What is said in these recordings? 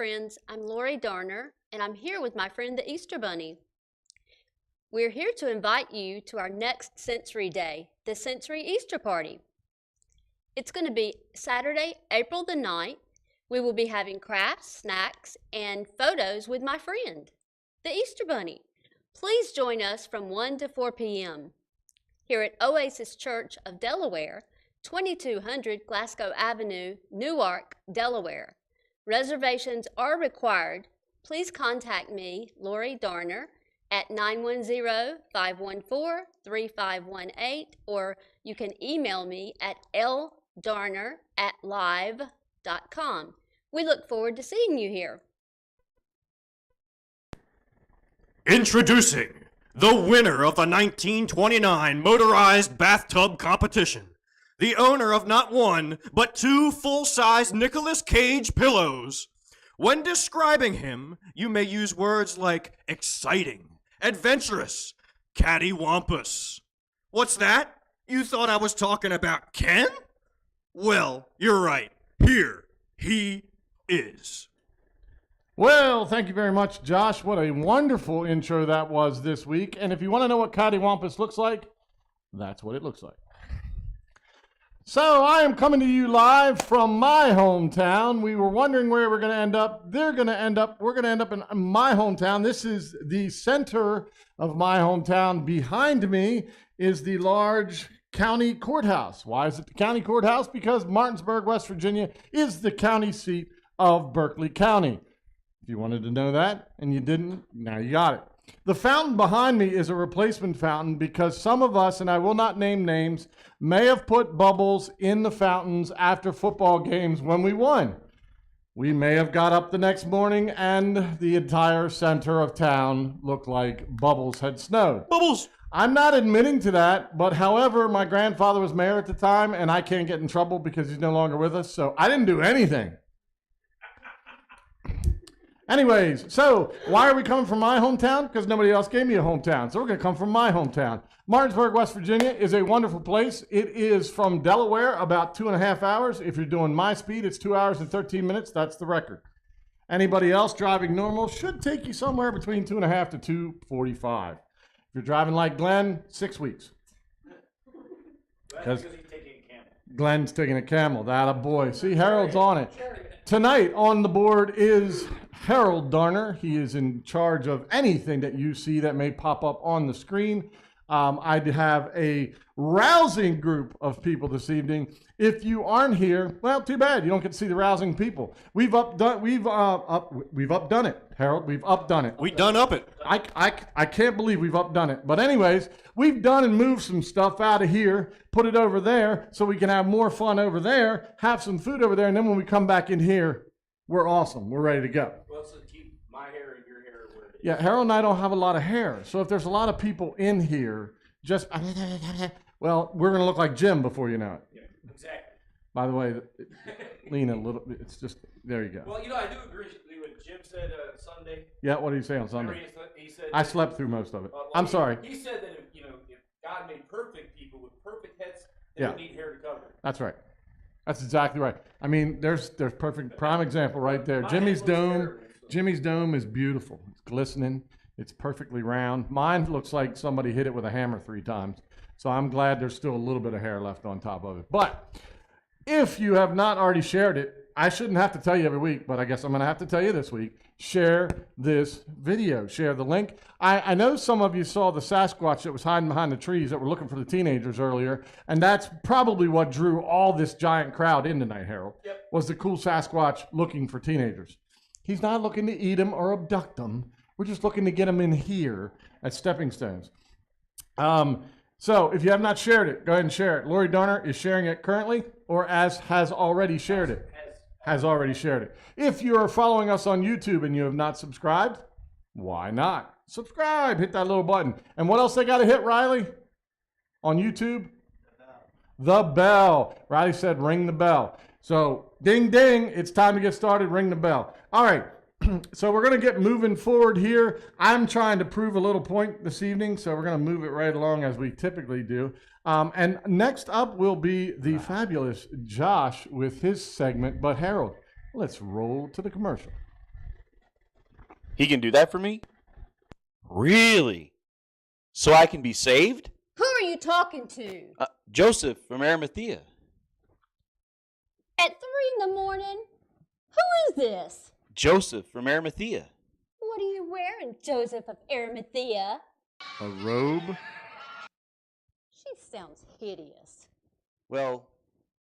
friends. I'm Lori Darner, and I'm here with my friend the Easter Bunny. We're here to invite you to our next Sensory Day, the Sensory Easter Party. It's going to be Saturday, April the 9th. We will be having crafts, snacks, and photos with my friend, the Easter Bunny. Please join us from 1 to 4 p.m. here at Oasis Church of Delaware, 2200 Glasgow Avenue, Newark, Delaware. Reservations are required. Please contact me, Lori Darner, at 910-514-3518, or you can email me at ldarner@live.com. We look forward to seeing you here. Introducing the winner of the 1929 motorized bathtub competition, the owner of not one, but 2 full-size Nicolas Cage pillows. When describing him, you may use words like exciting, adventurous, cattywampus. What's that? You thought I was talking about Ken? Well, you're right. Here he is. Well, thank you very much, Josh. What a wonderful intro that was this week. And if you want to know what cattywampus looks like, that's what it looks like. So I am coming to you live from my hometown. We were wondering where we're going to end up. We're going to end up in my hometown. This is the center of my hometown. Behind me is the large county courthouse. Why is it the county courthouse? Because Martinsburg, West Virginia is the county seat of Berkeley County. If you wanted to know that and you didn't, now you got it. The fountain behind me is a replacement fountain because some of us, and I will not name names, may have put bubbles in the fountains after football games when we won. We may have got up the next morning and the entire center of town looked like bubbles had snowed. Bubbles! I'm not admitting to that, but however, my grandfather was mayor at the time and I can't get in trouble because he's no longer with us, so I didn't do anything. Anyways, so why are we coming from my hometown? Because nobody else gave me a hometown. So we're going to come from my hometown. Martinsburg, West Virginia is a wonderful place. It is from Delaware, about 2.5 hours. If you're doing my speed, it's 2 hours and 13 minutes. That's the record. Anybody else driving normal should take you somewhere between 2.5 to 2:45. If you're driving like Glenn, 6 weeks. Because he's taking a camel. Glenn's taking a camel. That a boy. See, Harold's on it. Tonight on the board is Harold Darner. He is in charge of anything that you see that may pop up on the screen. I have a rousing group of people this evening. If you aren't here, well, too bad. You don't get to see the rousing people. We've updone it, Harold. We've updone it. We done up it. I can't believe we've updone it. But anyways, we've done and moved some stuff out of here, put it over there so we can have more fun over there, have some food over there, and then when we come back in here, we're awesome. We're ready to go. Well, so keep my hair and your hair where it is. Yeah, Harold and I don't have a lot of hair. So if there's a lot of people in here, just, well, we're going to look like Jim before you know it. Yeah, exactly. By the way, lean a little bit. It's just, there you go. Well, you know, I do agree with what Jim said Sunday. Yeah, what did he say on Sunday? He said I slept through most of it. I'm sorry. He said that if God made perfect people with perfect heads, they don't need hair to cover it. That's right. That's exactly right. I mean, there's perfect prime example right there. Jimmy's dome is beautiful. It's glistening. It's perfectly round. Mine looks like somebody hit it with a hammer 3 times. So I'm glad there's still a little bit of hair left on top of it. But if you have not already shared it, I shouldn't have to tell you every week, but I guess I'm going to have to tell you this week. Share this video. Share the link. I know some of you saw the Sasquatch that was hiding behind the trees that were looking for the teenagers earlier, and that's probably what drew all this giant crowd in tonight, Harold, was the cool Sasquatch looking for teenagers. He's not looking to eat them or abduct them. We're just looking to get them in here at Stepping Stones. So if you have not shared it, go ahead and share it. Lori Darner is sharing it currently, or has already shared it. Has already shared it. If you are following us on YouTube and you have not subscribed, why not? Subscribe, hit that little button. And what else they got to hit, Riley? On YouTube? The bell. Riley said ring the bell. So ding, ding, it's time to get started. Ring the bell. All right. So we're going to get moving forward here. I'm trying to prove a little point this evening, so we're going to move it right along as we typically do. And next up will be the fabulous Josh with his segment. But Harold, let's roll to the commercial. He can do that for me? Really? So I can be saved? Who are you talking to? Joseph from Arimathea. At 3 in the morning? Who is this? Joseph from Arimathea. What are you wearing, Joseph of Arimathea? A robe? She sounds hideous. Well,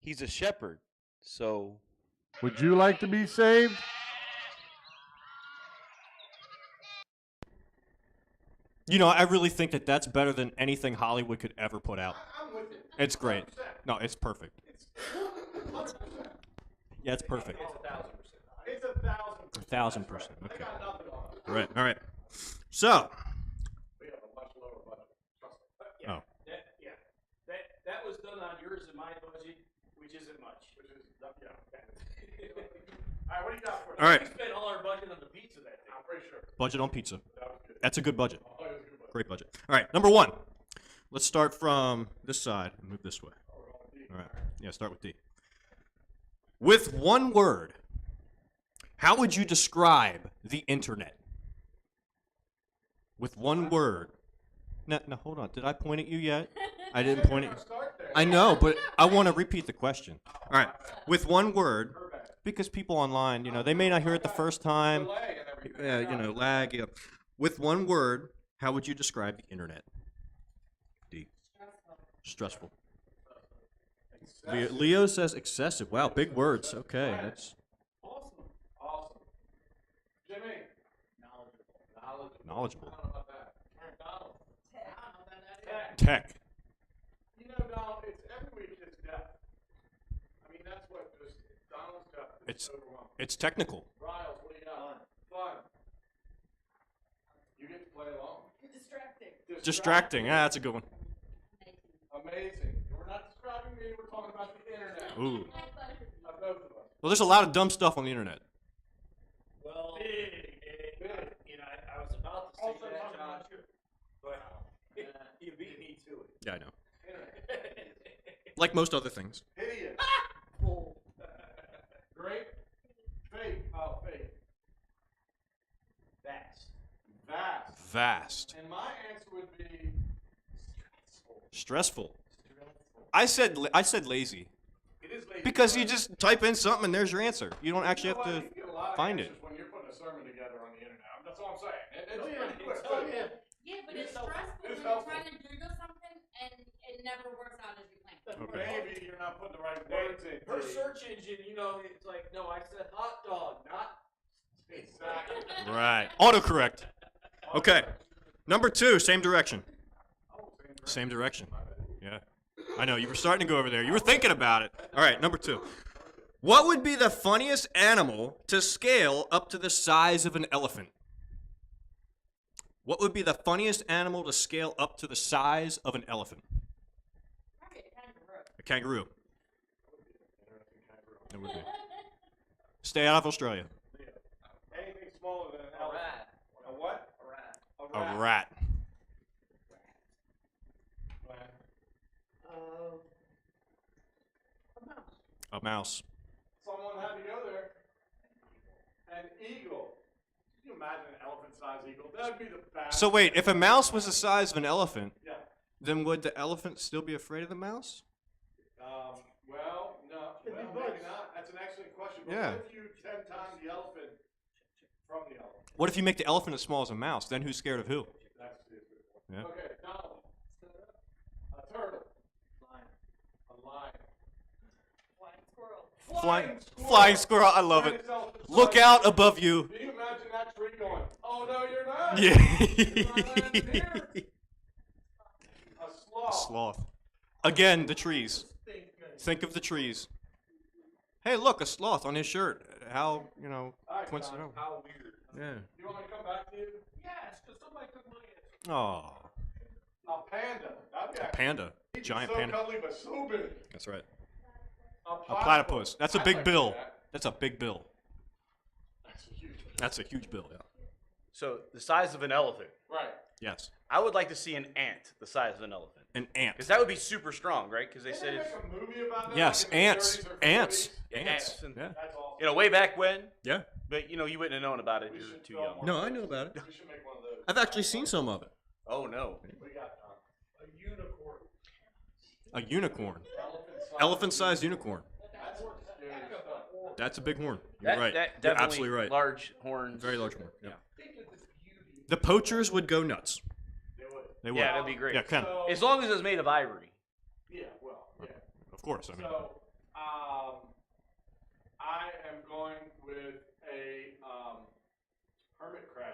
he's a shepherd, so... Would you like to be saved? You know, I really think that that's better than anything Hollywood could ever put out. I'm with it. It's great. No, it's perfect. Yeah, it's perfect. It's 1,000%. 1,000%. I Okay. got nothing on it. All right. All right. So, We have a much lower budget. Trust me. Oh. That was done on yours and my budget, which isn't much. Which is, yeah. All right, what do you got for us? All right. We spent all our budget on the pizza that day. I'm pretty sure. budget on pizza. That was good. That's a good budget. Oh, it was a good budget. Great budget. All right, number 1. Let's start from this side and move this way. All right. Yeah, start with D. With one word, how would you describe the internet? With one word. No, hold on. Did I point at you yet? I didn't point at you. Start there. I know, but I want to repeat the question. All right. With one word, because people online, you know, they may not hear it the first time. Delay and everything. Yeah, you know, lag. Yeah. With one word, how would you describe the internet? D. Stressful. Leo says excessive. Wow, big words. Okay, that's Awesome. Awesome. Jimmy. knowledgeable. I don't know about that. Donald. Tech. You know, Donald, it's every week it's death. I mean, that's what this Donald's got. It's overwhelming. it's technical. Riles, what do you got? Fun. You get to play along. Distracting. Ah, that's a good one. Amazing. We're not describing me, we're talking about the internet. Ooh. Both of us. Well, there's a lot of dumb stuff on the internet. Well, Big. you know, I was about to say Also that, talking John, about you. but you beat me to it. Yeah, I know. Internet. Like most other things. Hideous. Great. Fake. Oh, fake. Vast. Vast. Vast. And my answer would be Stressful. I said lazy it is lazy. because you just type in something and there's your answer. You don't actually You know have what? to You get a lot of find it. answers when you're putting a sermon together on the internet. That's all I'm saying. It's Oh, yeah. pretty quick. Oh, yeah. Yeah, but It's it's helpful. stressful It's when you're helpful. trying to Google something and it never works out as you planned. Okay. Maybe you're not putting the right words in. Her search engine, you know, it's like, no, I said hot dog, not. Exactly. Right. Autocorrect. Okay. Number 2, same direction. Same direction. Yeah. I know, you were starting to go over there. You were thinking about it. All right, number 2. What would be the funniest animal to scale up to the size of an elephant? What would be the funniest animal to scale up to the size of an elephant? Probably a kangaroo. A kangaroo. It would be. Stay out of Australia. Anything smaller than an A elephant. rat. A what? A rat. A rat. A mouse. Someone had to go there. An eagle. Can you imagine an elephant-sized eagle? That would be the best. So wait, if a mouse was the size of an elephant, Yeah. then would the elephant still be afraid of the mouse? Well, no. Well, maybe not. That's an excellent question. But Yeah. what if you 10 times the elephant from the elephant? What if you make the elephant as small as a mouse? Then who's scared of who? That's a good one. Yeah. Okay, Donald. A turtle. A lion. Flying squirrel. Flying squirrel. I love it. Look out above you. Can you imagine that tree going, oh no, you're not. Yeah. You're not landing here. A sloth. Sloth. Again, the trees. Think of the trees. Hey, look, a sloth on his shirt. How, you know, All right, coincidental. Don, how weird. Yeah. You want me to come back to you? Yes, because somebody took my answer. Oh, A panda. That'd be actually panda. Giant so panda. cuddly, but so big. That's right. A A platypus. That's a I'd big like to bill. do that. That's a big bill. That's a huge. That's a huge bill, yeah. So the size of an elephant. Right. Yes. I would like to see an ant the size of an elephant. An ant. Because that would be super strong, right? Because they Didn't said they it's, make a movie about that? Yes, like in the ants. 30s or Ants. 40s? Ants. and- Yeah. That's awesome. you know, way back when. Yeah. But you wouldn't have known about it. You're too young. No, I knew about it. We should make one of those. I've actually seen some of it. Oh no. We got a unicorn. A unicorn. Elephant-sized. Elephant-sized unicorn. That's scary stuff. That's a big horn. You're right. That You're definitely absolutely right. large horns. Very large horn. Yeah. Think of the beauty. The poachers would go nuts. They would. They would. Yeah, that'd be great. Yeah, kind of. So, As long as it's made of ivory. yeah, well, yeah. Of course. I mean, So, I am going with a hermit crab.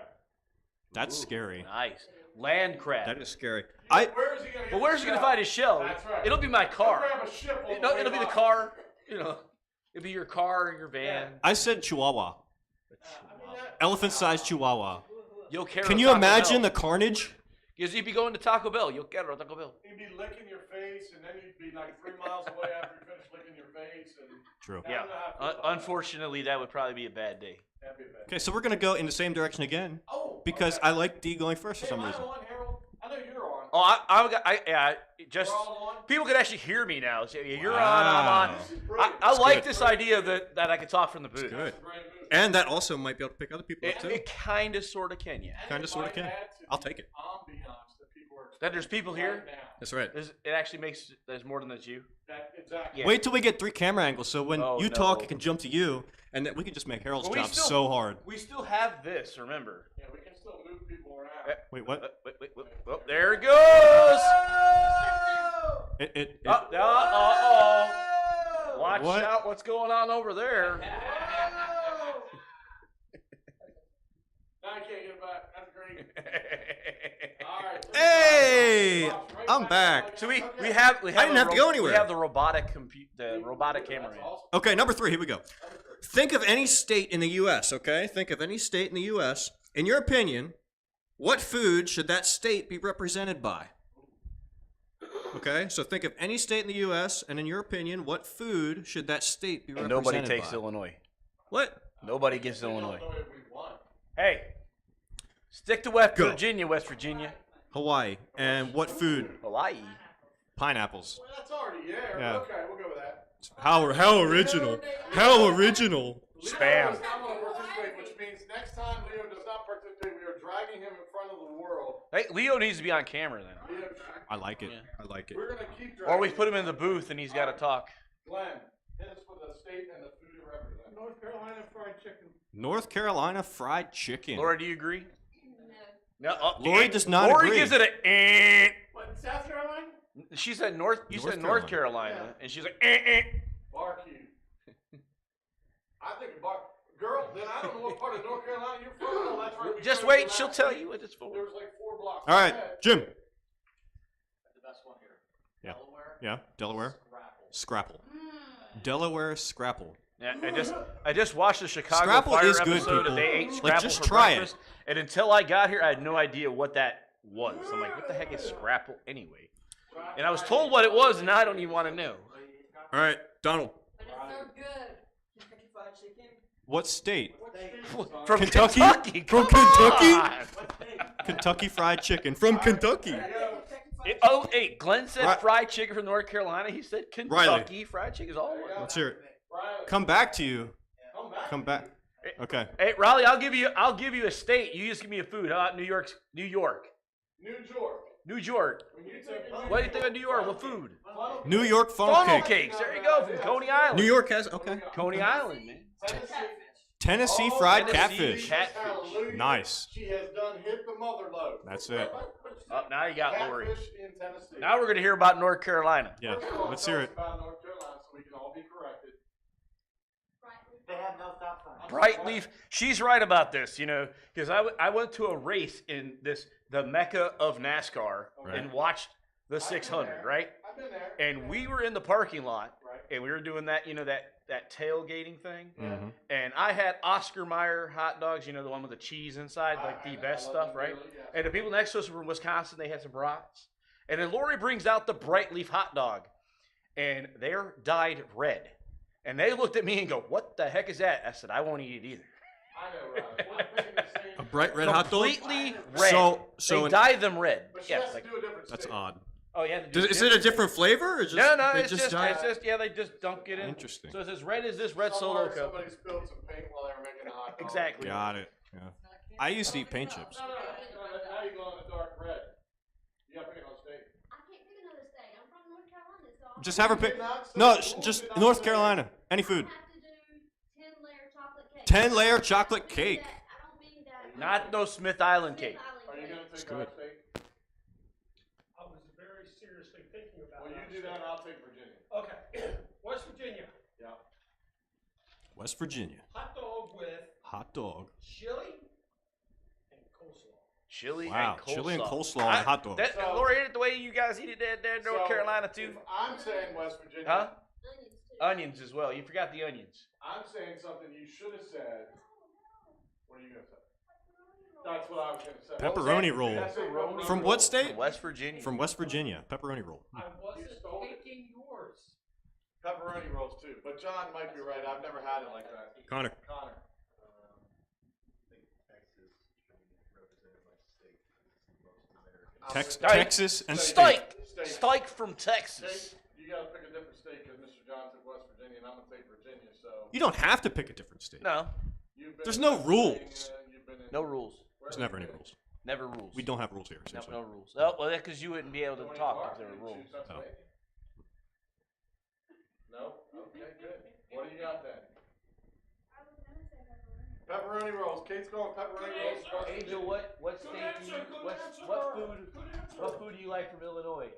that's Ooh, scary. Nice. Land crab. That is scary. Where is he gonna get But where's the he gonna shell? find his shell? That's right. It'll be my He'll car. grab a ship on It'll way be the by. car. It'll be your car, your van. I said Chihuahua. Elephant-sized Chihuahua. You'll carry. Can you imagine the carnage? Because you'd be going to Taco Bell. You'll get Taco Bell. He'd be licking your face, and then you'd be like 3 miles away after you finish licking your face. And True. I Yeah. don't know how I feel about that. Unfortunately, that would probably be a bad day. That'd be bad. Okay, so we're gonna go in the same direction again Oh, because okay. I like D going first for Hey, some am I reason. on, Harold? I know you're on. Oh, just We're all on? people can actually hear me now. So you're on, I'm Wow. on. This is brilliant. I like good. this idea that I can talk from the booth. Good. That's a great move. And that also might be able to pick other people up It, too. it kind of, sort of can, yeah. And Kinda, it sorta might can. add to I'll the take it. ambiance that people are That there's people here. right now. That's right. It actually makes there's more than you. That, exactly. Yeah. Wait till we get 3 camera angles, so when Oh, you talk, no. it can jump to you, and then we can just make Harold's Well, we job still- so hard. We still have this. Remember. Yeah, we can still move people around. Wait, what? Wait. Oh, there it goes. It Watch What? out! What's going on over there? Now I can't get it back. That's great. All right. so Hey, drops right I'm back back. in. So we Okay. have I didn't have to go anywhere. We have the robotic camera. That's in. awesome. Okay, number 3, here we go. Think of any state in the U.S., okay? Think of any state in the U.S. In your opinion, what food should that state be represented by? Okay, so think of any state in the U.S., and in your opinion, what food should that state be And represented nobody takes by? Illinois. What? Nobody gets They don't Illinois. know if we won. Hey, stick to West Go. Virginia, West Virginia, Hawaii. And what food? Hawaii. Pineapples. Well, that's already there. Yeah. Okay, we'll go with that. How original. How original. Spam. Leo does not want to participate, which means next time Leo does not participate, we are dragging him in front of the world. Hey, Leo needs to be on camera then. Leo, I like it. Yeah. I like it. we're going to keep dragging Or we put him in the booth and he's got to talk. Glenn, hit us with the state and the food it represents. North Carolina fried chicken. North Carolina fried chicken. Laura, do you agree? No. No. Oh, Lori does not Lori agree. gives it a. Eh. What, South Carolina? She said North. You North said North Carolina. Carolina, and she's like. Eh. Barbecue. I think bar. Girl, then I don't know what part of North Carolina you're from. Oh, that's right. we Just showed wait. you She'll last tell week. you what it's for. There was like 4 blocks. All right, ahead. Jim. The best one here. Yeah. Delaware. Yeah, Delaware. Scrapple. Scrapple. Delaware Scrapple. Yeah, I just watched the Chicago Scrapple Fire is good, episode, people. and they ate Like, Scrapple just for try it. breakfast. And until I got here, I had no idea what that was. I'm like, what the heck is Scrapple anyway? And I was told what it was, and now I don't even want to know. All right, Donald. But it's so good. Kentucky Fried Chicken. What state? From Kentucky? Kentucky. From Come Kentucky? on. Kentucky Fried Chicken from Kentucky. Hey, Glenn said Right. fried chicken from North Carolina. He said Kentucky fried chicken is all one. Let's hear it. Riley, Come back to you. come back. Come back. Okay. Hey, Raleigh, I'll give you a state. You just give me a food. How about New York? New York. New York. When you take What do you think of New York? What food? New York funnel Funnel cake. cakes. There you go, from Coney Island. New York has okay. Coney Island, man. Tennessee fried Tennessee catfish. Catfish. Nice. She has done hit the mother load. That's it. Oh, now you got Lori. Catfish in Tennessee. Now we're gonna hear about North Carolina. Yeah. First of all, Let's tell hear us it. about North Carolina so we can all be corrected. They have no stop sign. Bright leaf. She's right about this, because I went to a race in the Mecca of NASCAR and watched the 600, right? I've been there. And we were in the parking lot, Right. and we were doing that, that tailgating thing. Mm-hmm. And I had Oscar Mayer hot dogs, the one with the cheese inside, like the best love stuff, them right? dearly, yes. And the people next to us were from Wisconsin. They had some brats. And then Lori brings out the bright leaf hot dog, and they're dyed red. And they looked at me and go, "What the heck is that?" I said, "I won't eat it either." I know, Riley. We're thinking the same. A bright red hot dog. Completely red. So they in- dye them red. But she Yeah, has like, to do a different That's state. odd. Oh yeah. Is it a different flavor? Or just, No, they it's just yeah, they just dunk it in. Interesting. So it's as red as this red Solo Cup. Somebody spilled some paint while they were making a hot dog. Exactly. Got it. Yeah. I used to eat paint chips. No, now you go on the dark red. You got to pick on steak. I can't pick another state. I'm from North Carolina, so I'll Just have her pick. Not No, steak. just Not North steak. Carolina. Any food. have to do 10-layer chocolate cake. 10-layer chocolate I don't mean cake. that- I don't mean that. Not no Smith Island Smith cake. Island Are you cake. going to take good. our steak? I was very seriously thinking about Well, that. you do that, and I'll take Virginia. Okay. West Virginia. Yeah. West Virginia. Hot dog with Hot dog. chili and coleslaw. Chili Wow, and coleslaw. chili and coleslaw on a hot dog. That, So- Lori, ain't it the way you guys eat it there in North So, Carolina too? If I'm saying West Virginia. Huh? Onions, too. Onions as well. You forgot the onions. I'm saying something you should have said. What are you going to say? That's what I was going to say. Pepperoni roll. Pepperoni From roll. what state? From West Virginia. From West Virginia. Pepperoni roll. I wasn't stole it. taking yours. Pepperoni rolls too. But John might be right. I've never had it like that. Connor. Connor. Steak. Texas and Steak. Steak. Steak from Texas. Steak, you got to pick a different state because Mr. John took West Virginia and I'm going to take Virginia. So You don't have to pick a different state. No, you've been There's in no Pennsylvania, rules. You've been in, no rules. There's never any rules. Never rules. We don't have rules here. No, Seriously. no rules. Oh, well, that's because you wouldn't be able to talk if there were rules. Oh. No? Okay, good. What do you got then? I was gonna say pepperoni. Pepperoni rolls. Kate's going pepperoni rolls. West Angel, Virginia. what state do you what food do you like from Illinois?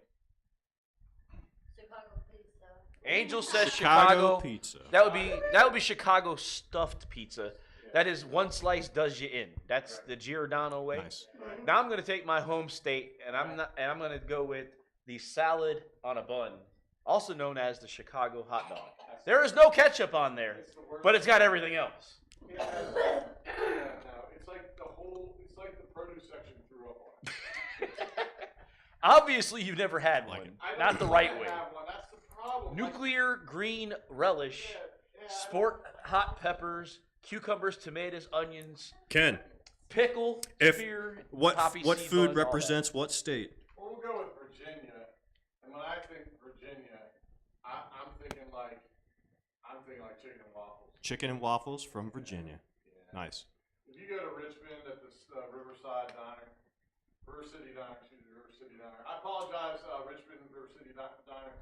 Chicago pizza. Angel says Chicago Chicago. pizza. That would be Chicago stuffed pizza. That is one slice does you in. That's the Giordano way. Nice. Now I'm gonna take my home state and I'm gonna go with the salad on a bun, also known as the Chicago hot dog. There is no ketchup on there, but it's got everything else. Yeah, no. It's like the produce section threw up on it. Obviously, you've never had one. I Not the don't right wanna way. have one. That's the problem. Nuclear green relish, sport hot peppers, cucumbers, tomatoes, onions, Ken, pickle, If- spear, what poppy what seed food buns, all that. represents what state? Well, we'll go with Virginia. And when I think Virginia, I'm thinking like chicken and waffles. Chicken and waffles from Virginia. Nice. If you go to Richmond at this Riverside Diner, River City Diner. I apologize, Richmond River City Diner.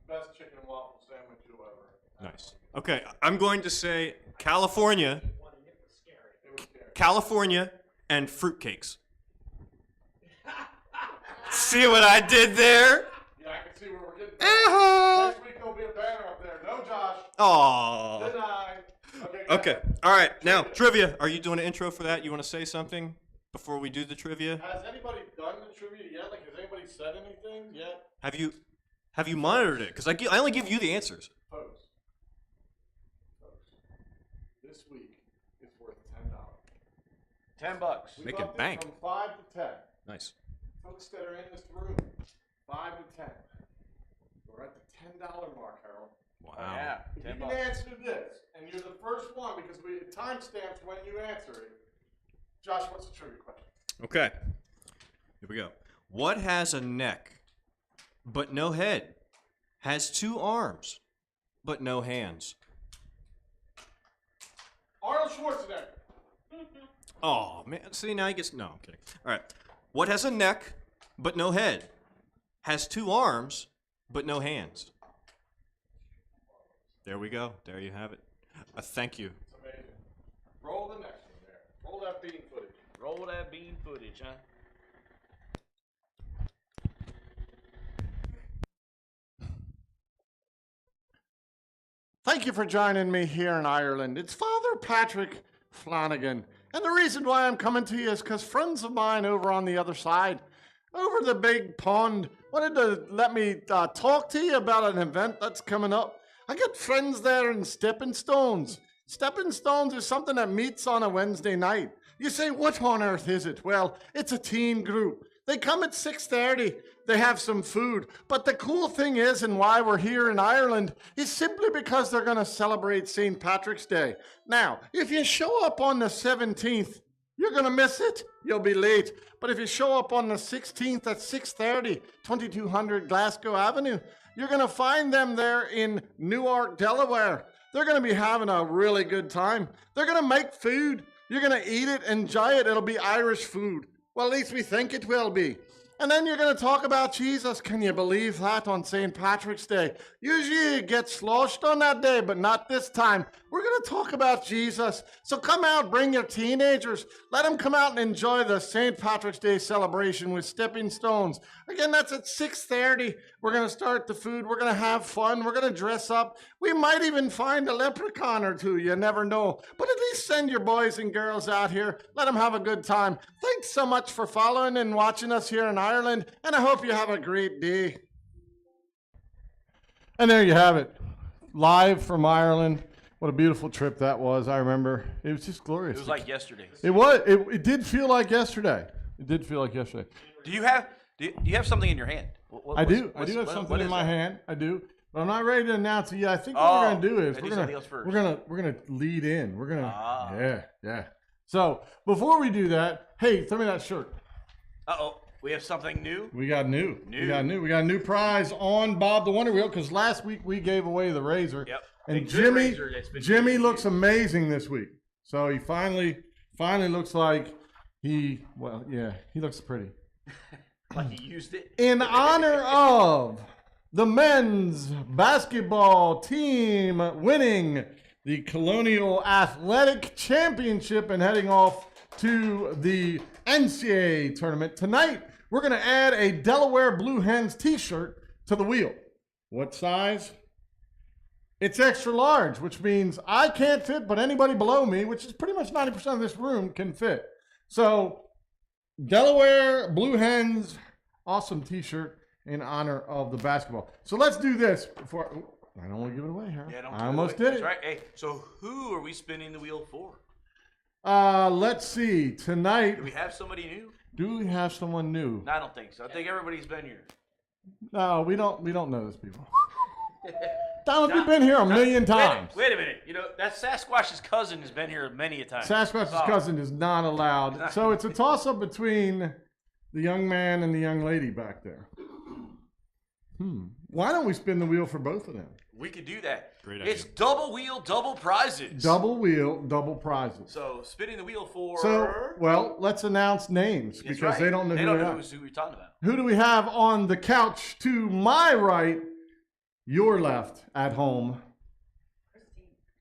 Best chicken and waffle sandwich you'll ever have. Nice. Okay, I'm going to say California, It was scary. California, and fruitcakes. See what I did there? Yeah, I can see where we're getting. Uh-huh. Next week there'll be a banner up there. No, Josh. Aww. Denied. Okay. Okay. All right. Now trivia. Are you doing an intro for that? You want to say something before we do the trivia? Has anybody done the trivia yet? Like, has anybody said anything yet? Have you monitored it? Because I only give you the answers. Folks, this week is worth $10. $10. We've Making upped it bank. From 5 to 10. Nice. Folks that are in this room, 5 to 10. We're at the $10 mark, Harold. Wow. Yeah, If $10. you can answer this, and you're the first one because we timestamps when you answer it. Josh, what's the trivia question? Okay. Here we go. What has a neck but no head? Has 2 arms but no hands? Arnold Schwarzenegger. Oh man. See, now he gets. No, I'm kidding. All right. What has a neck but no head? Has 2 arms but no hands? There we go. There you have it. Thank you. It's amazing. Roll the next one there. Roll that bean footage. Roll that bean footage, huh? Thank you for joining me here in Ireland. It's Father Patrick Flanagan. And the reason why I'm coming to you is because friends of mine over on the other side, over the big pond, wanted to let me talk to you about an event that's coming up. I got friends there in Stepping Stones. Stepping Stones is something that meets on a Wednesday night. You say, what on earth is it? Well, it's a teen group. They come at 6:30. They have some food. But the cool thing is, and why we're here in Ireland, is simply because they're going to celebrate St. Patrick's Day. Now, if you show up on the 17th, you're going to miss it. You'll be late. But if you show up on the 16th at 6:30, 2200 Glasgow Avenue, you're going to find them there in Newark, Delaware. They're going to be having a really good time. They're going to make food. You're going to eat it, enjoy it. It'll be Irish food. Well, at least we think it will be. And then you're going to talk about Jesus. Can you believe that on St. Patrick's Day? Usually you get sloshed on that day, but not this time. We're going to talk about Jesus. So come out, bring your teenagers. Let them come out and enjoy the St. Patrick's Day celebration with Stepping Stones. Again, that's at 6:30. We're going to start the food. We're going to have fun. We're going to dress up. We might even find a leprechaun or two. You never know. But at least send your boys and girls out here. Let them have a good time. Thanks so much for following and watching us here in Ireland, and I hope you have a great day. And there you have it. Live from Ireland. What a beautiful trip that was. I remember. It was just glorious. It was like yesterday. It was. It did feel like yesterday. It did feel like yesterday. Do you have something in your hand? I do have something in my hand. I do. But I'm not ready to announce it yet. I think what we're going to do is we're going to lead in. We're going to yeah. So, before we do that, hey, throw me that shirt. Uh-oh. We have something new? We got new. We got a new prize on Bob the Wonder Wheel because last week we gave away the razor. Yep. And Jimmy looks amazing this week. So he finally looks like he looks pretty. Like he used it? In honor of the men's basketball team winning the Colonial Athletic Championship and heading off to the NCAA tournament tonight, we're going to add a Delaware Blue Hens t-shirt to the wheel. What size? It's extra large, which means I can't fit, but anybody below me, which is pretty much 90% of this room, can fit. So, Delaware Blue Hens, awesome t-shirt in honor of the basketball. So let's do this before I don't want to give it away, Harold. Yeah, I almost did it. That's right. Hey, so who are we spinning the wheel for? Let's see. Tonight. Do we have somebody new? Do we have someone new? No, I don't think so. I think everybody's been here. No, we don't know those people. Donald, you've been here a million times. Wait a minute. You know, that Sasquatch's cousin has been here many a time. Sasquatch's cousin is not allowed. So it's a toss-up between the young man and the young lady back there. Why don't we spin the wheel for both of them? We could do that. Great idea. It's double wheel, double prizes. Double wheel, double prizes. So spinning the wheel for. So, well, let's announce names because they don't know who they are. Who we're talking about. Who do we have on the couch to my right? Your left at home.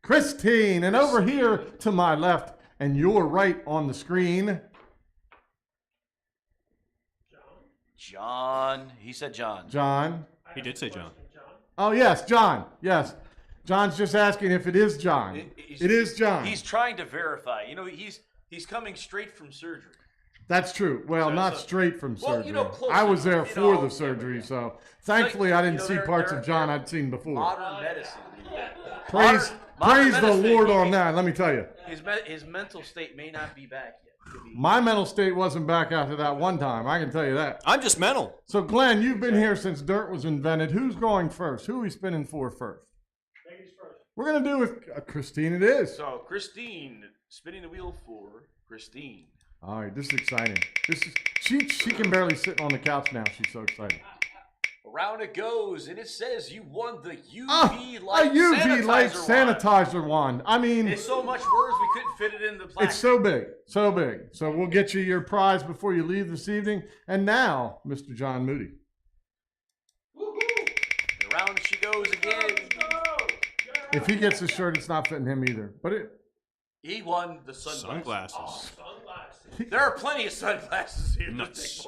Christine. And over here to my left and your right on the screen. John. He said John. John. He did say John. Oh, yes, John. Yes. John's just asking if it is John. It is John. He's trying to verify. You know, he's coming straight from surgery. That's true. Well, not straight from surgery. You know, close I was there enough, for the surgery, so thankfully I didn't see parts of John I'd seen before. Modern medicine. Praise the Lord on that, let me tell you. His mental state may not be back yet. My mental state wasn't back after that one time, I can tell you that. I'm just mental. So, Glenn, you've been here since dirt was invented. Who's going first? Who are we spinning for first? Ladies first. We're going to do with Christine it is. So, Christine, spinning the wheel for Christine. All right, this is exciting. She can barely sit on the couch now. She's so excited. Around it goes, and it says you won the UV light a UV light sanitizer wand. I mean, it's so much words we couldn't fit it in the plastic. It's so big, so big. So we'll get you your prize before you leave this evening. And now, Mr. John Moody. And around she goes again. If he gets the shirt, it's not fitting him either. But he won the sunglasses. Sunglasses. There are plenty of sunglasses here. Nuts.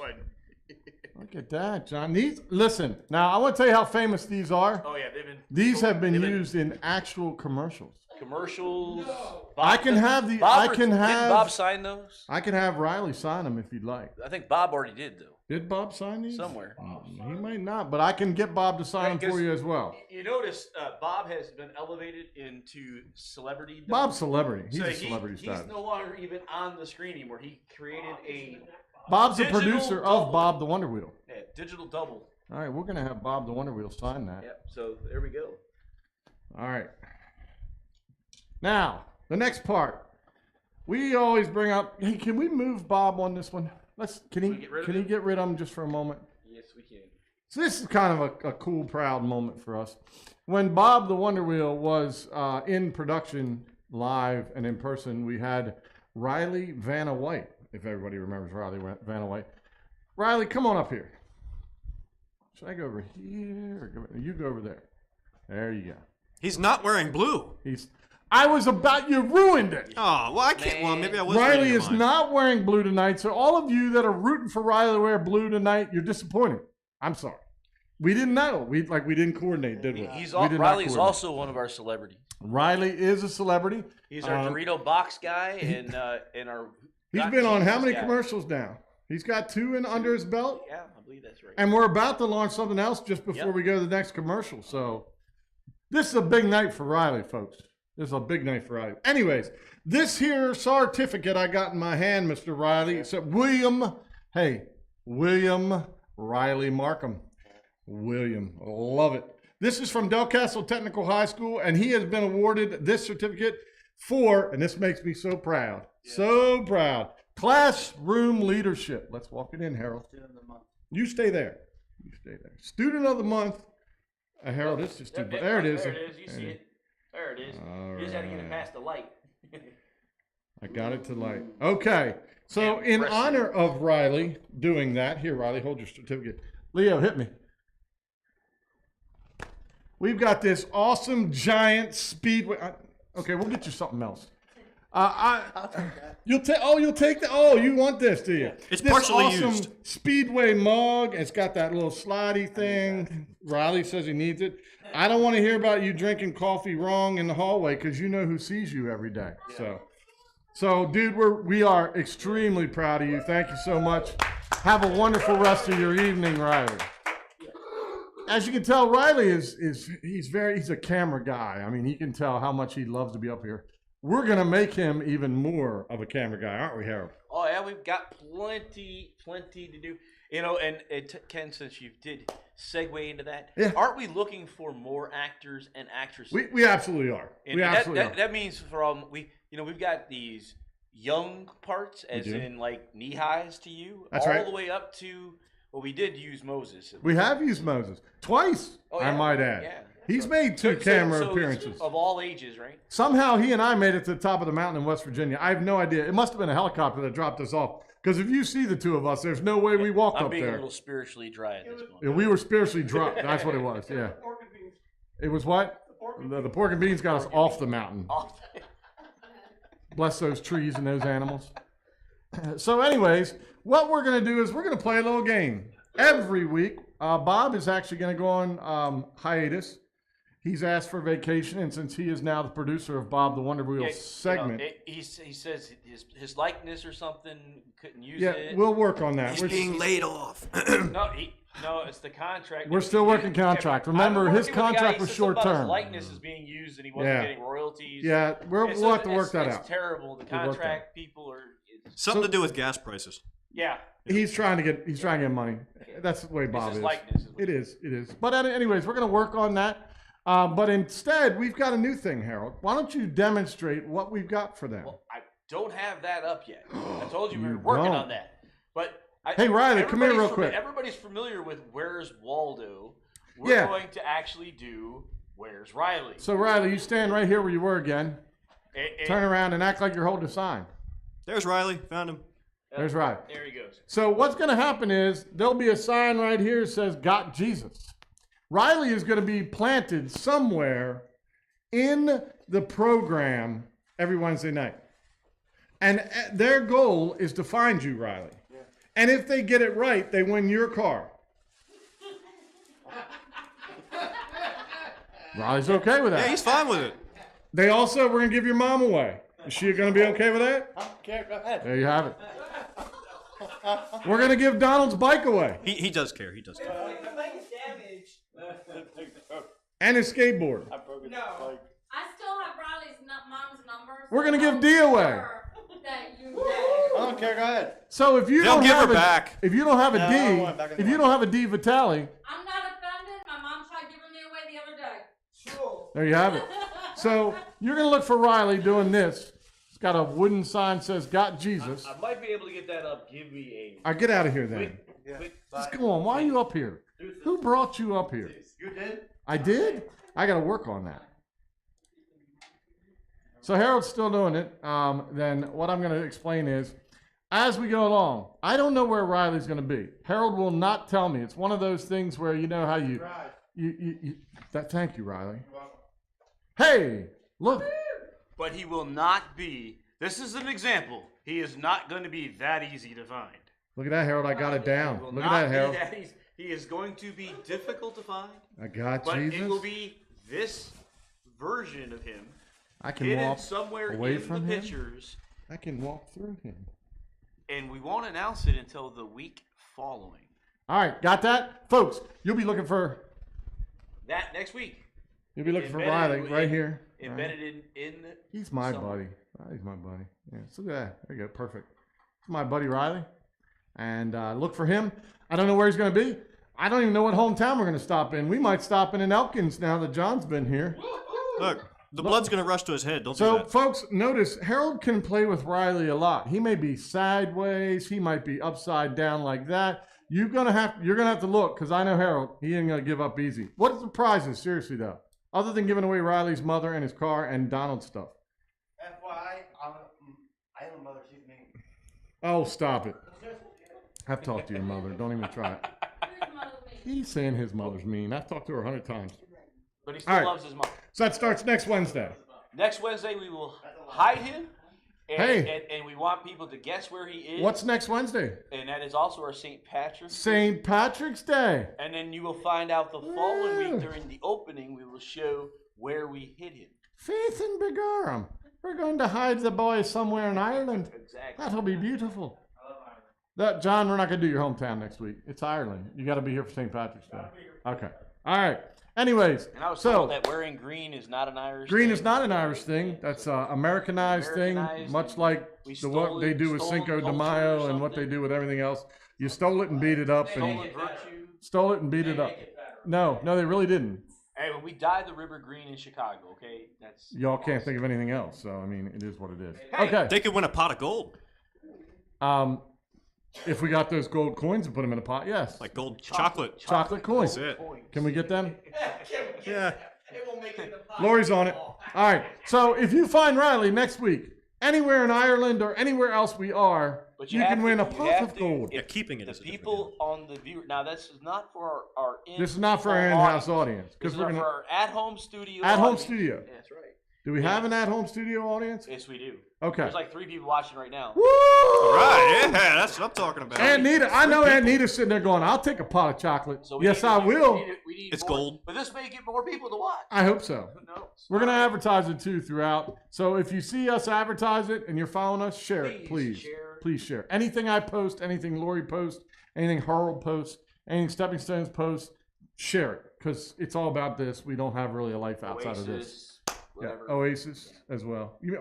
Look at that, John. Listen, now I want to tell you how famous these are. Oh yeah, These have been used in actual commercials. Commercials. Bob, did Bob sign those? I can have Riley sign them if you'd like. I think Bob already did though. Did Bob sign these? Somewhere. He might not, but I can get Bob to sign them for you as well. You notice Bob has been elevated into celebrity. Bob's celebrity. He's a celebrity status. He's no longer even on the screen anymore. He created a. Bob's the producer of Bob the Wonder Wheel. Yeah, digital double. All right, we're going to have Bob the Wonder Wheel sign that. Yep, so there we go. All right. Now, the next part. We always bring up, hey, can we move Bob on this one? Can he get rid of can he him? get rid of him just for a moment? Yes, we can. So this is kind of a cool, proud moment for us. When Bob the Wonder Wheel was in production, live and in person, we had Riley Vanna White, if everybody remembers Riley Vanna White. Riley, come on up here. Should I go over here? Or you go over there. There you go. He's not wearing blue. You ruined it. Oh, well, I can't. Well, maybe I was. Riley reading your is mind. not wearing blue tonight, so all of you that are rooting for Riley to wear blue tonight, you're disappointed. I'm sorry. We didn't know. We didn't coordinate, did we? Riley's also one of our celebrities. Riley is a celebrity. He's our Dorito box guy and our. He's Got been on how Jesus many guy. commercials now? He's got 2 under his belt. Yeah, I believe that's right. And we're about to launch something else just before we go to the next commercial. So this is a big night for Riley, folks. This is a big night for Riley. Anyways, this here certificate I got in my hand, Mr. Riley, it said William Riley Markham. William, love it. This is from Del Castle Technical High School, and he has been awarded this certificate for, and this makes me so proud, so proud, classroom leadership. Let's walk it in, Harold. You stay there. You stay there. Student of the month. Harold, it's just too bad. There it is. There it is. You see it. There it is. All You just had to get it right. past the light. I got it to light. Okay. So in Impressive. honor of Riley doing that, here, Riley, hold your certificate. Leo, hit me. We've got this awesome giant speedway. Okay, we'll get you something else. You'll take. Oh, you'll take the. Oh, you want this, do you? It's this partially awesome used. Speedway mug. It's got that little slidey thing. Riley says he needs it. I don't want to hear about you drinking coffee wrong in the hallway because you know who sees you every day. So, dude, we are extremely proud of you. Thank you so much. Have a wonderful rest of your evening, Riley. As you can tell, Riley he's a camera guy. I mean, he can tell how much he loves to be up here. We're gonna make him even more of a camera guy, aren't we, Harold? Oh yeah, we've got plenty to do. You know, and Ken, since you did segue into that, aren't we looking for more actors and actresses? We absolutely are. And that means we've got these young parts, as in like knee highs to you, That's all right. the way up to. Well, we did use Moses. We have used Moses twice. I might add. Yeah. He's made 2 camera appearances. Of all ages, right? Somehow he and I made it to the top of the mountain in West Virginia. I have no idea. It must have been a helicopter that dropped us off. Because if you see the 2 of us, there's no way we walked I'm up being there. a little spiritually dry at this point. Yeah, we were spiritually drunk. That's what it was. Yeah. It was what? The pork and beans got us off the mountain. Bless those trees and those animals. So anyways, what we're going to do is we're going to play a little game. Every week, Bob is actually going to go on hiatus. He's asked for vacation, and since he is now the producer of Bob the Wonder Wheel segment. He says his likeness or something, couldn't use Yeah, it. we'll work on that. He's being laid off. No, it's the contract. We're still working contract. Remember, his contract was short term. His likeness is being used, and he wasn't getting royalties. Yeah, we'll have to work that out. It's terrible. The contract people are. Something to do with gas prices. Yeah. He's trying to get money. That's the way Bob his is. likeness. It is. But anyways, we're going to work on that. But instead, we've got a new thing, Harold. Why don't you demonstrate what we've got for them? Well, I don't have that up yet. I told you we were working on that. But hey, Riley, come here real quick. Everybody's familiar with Where's Waldo. We're going to actually do Where's Riley. So, Riley, you stand right here where you were again. Turn around and act like you're holding a sign. There's Riley. Found him. There's Riley. There he goes. So what's going to happen is there'll be a sign right here that says "Got Jesus." Riley is going to be planted somewhere in the program every Wednesday night. And their goal is to find you, Riley. Yeah. And if they get it right, they win your car. Riley's okay with that. Yeah, he's fine with it. They also, we're going to give your mom away. Is she going to be okay with that? Okay, go ahead. There you have it. We're going to give Donald's bike away. He does care. He does care. The bike is damaged. And his skateboard. No. I still have Riley's mom's number. We're going to give Dee away. That you I don't care, go ahead. So if you They'll don't give have her a, back. if you don't have a No, I don't want it back D, in if the you don't have a D Vitale, I'm not offended. My mom tried giving me away the other day. Sure. there you have it. So you're going to look for Riley doing this. got a wooden sign that says "Got Jesus." I might be able to get that up. Give me All right, get out of here then. quick Just go on. Why are you up here? Who brought you up here? You did? I did? I got to work on that. So Harold's still doing it. Then what I'm going to explain is, as we go along, I don't know where Riley's going to be. Harold will not tell me. It's one of those things where you know how you thank you, Riley. Hey, look. But he will not be. This is an example. He is not going to be that easy to find. Look at that, Harold. I got it down. He will Look not at that, be Harold. that easy. He is going to be difficult to find. I got But Jesus. it will be this version of him I can hidden walk somewhere away in from the him. pictures, I can walk through him. and we won't announce it until the week following. All right, got that, folks. You'll be looking for Next week. You'll be looking for Embedded Riley right here. Embedded in He's my somewhere. buddy. Riley's my buddy. Yeah, so look at that. There you go. Perfect. It's my buddy Riley. And look for him. I don't know where he's going to be. I don't even know what hometown we're going to stop in. We might stop in Elkins now that John's been here. Look, the blood's going to rush to his head. Don't do So, that. folks, notice Harold can play with Riley a lot. He may be sideways. He might be upside down like that. You're gonna have to look, because I know Harold. He ain't gonna give up easy. What are the prizes, seriously though? Other than giving away Riley's mother and his car and Donald's stuff. FYI, I have a mother. She's mean. Oh, stop it. I've talked to your mother. Don't even try it. He's saying his mother's mean. I've talked to her 100 times. But he still All right. loves his mom. So that starts next Wednesday. Next Wednesday, we will hide him. And, Hey. and we want people to guess where he is. What's next Wednesday? And that is also our St. Patrick's. St. Patrick's Day. And then you will find out the following Yeah. week during the opening, we will show where we hid him. Faith and Begarum. We're going to hide the boy somewhere in Ireland. Exactly. That'll be beautiful. John, we're not going to do your hometown next week. It's Ireland. You got to be here for St. Patrick's Day. Okay. All right. Anyways, And I was so told that wearing green is not an Irish green thing. is not an Irish thing. That's an Americanized thing, Americanized, much and like we what stole they it- do with stolen Cinco de culture Mayo or and what they something. do with everything else. You stole it and beat it up Stolen and virtue. stole it and beat it up. No, they really didn't. Hey, when we dyed the river green in Chicago, okay? That's Y'all can't think of anything else. So I mean, it is what it is. Hey. Okay. They could win a pot of gold, If we got those gold coins and put them in a pot, yes. like gold chocolate. Chocolate coins. That's it. Can we get them? Yeah. It won't make it in the pot. Lori's on it. All right. So if you find Riley next week, anywhere in Ireland or anywhere else we are, But you have can to- win a you pot have of to- gold. Yeah, keeping it The is a different people on the viewer. Now, this is not for our This is not for our in-house audience This because is we're for gonna our at-home studio. at-home audience. studio. Yeah, that's right. Do we have an at-home studio audience? Yes, we do. Okay. There's like 3 people watching right now. Woo! Right, yeah, that's what I'm talking about. Aunt Nita, I know Aunt Nita's sitting there going, "I'll take a pot of chocolate." So we Yes, need- I we will. need- we need It's more- gold. But this may get more people to watch. I hope so. Who knows? We're gonna advertise it too throughout. So if you see us advertise it and you're following us, share it, Please please. share. Please share. Anything I post, anything Lori posts, anything Harold posts, anything Stepping Stones posts, share it because it's all about this. We don't have really a life outside of this. Oasis, whatever. Yeah, Oasis as well. We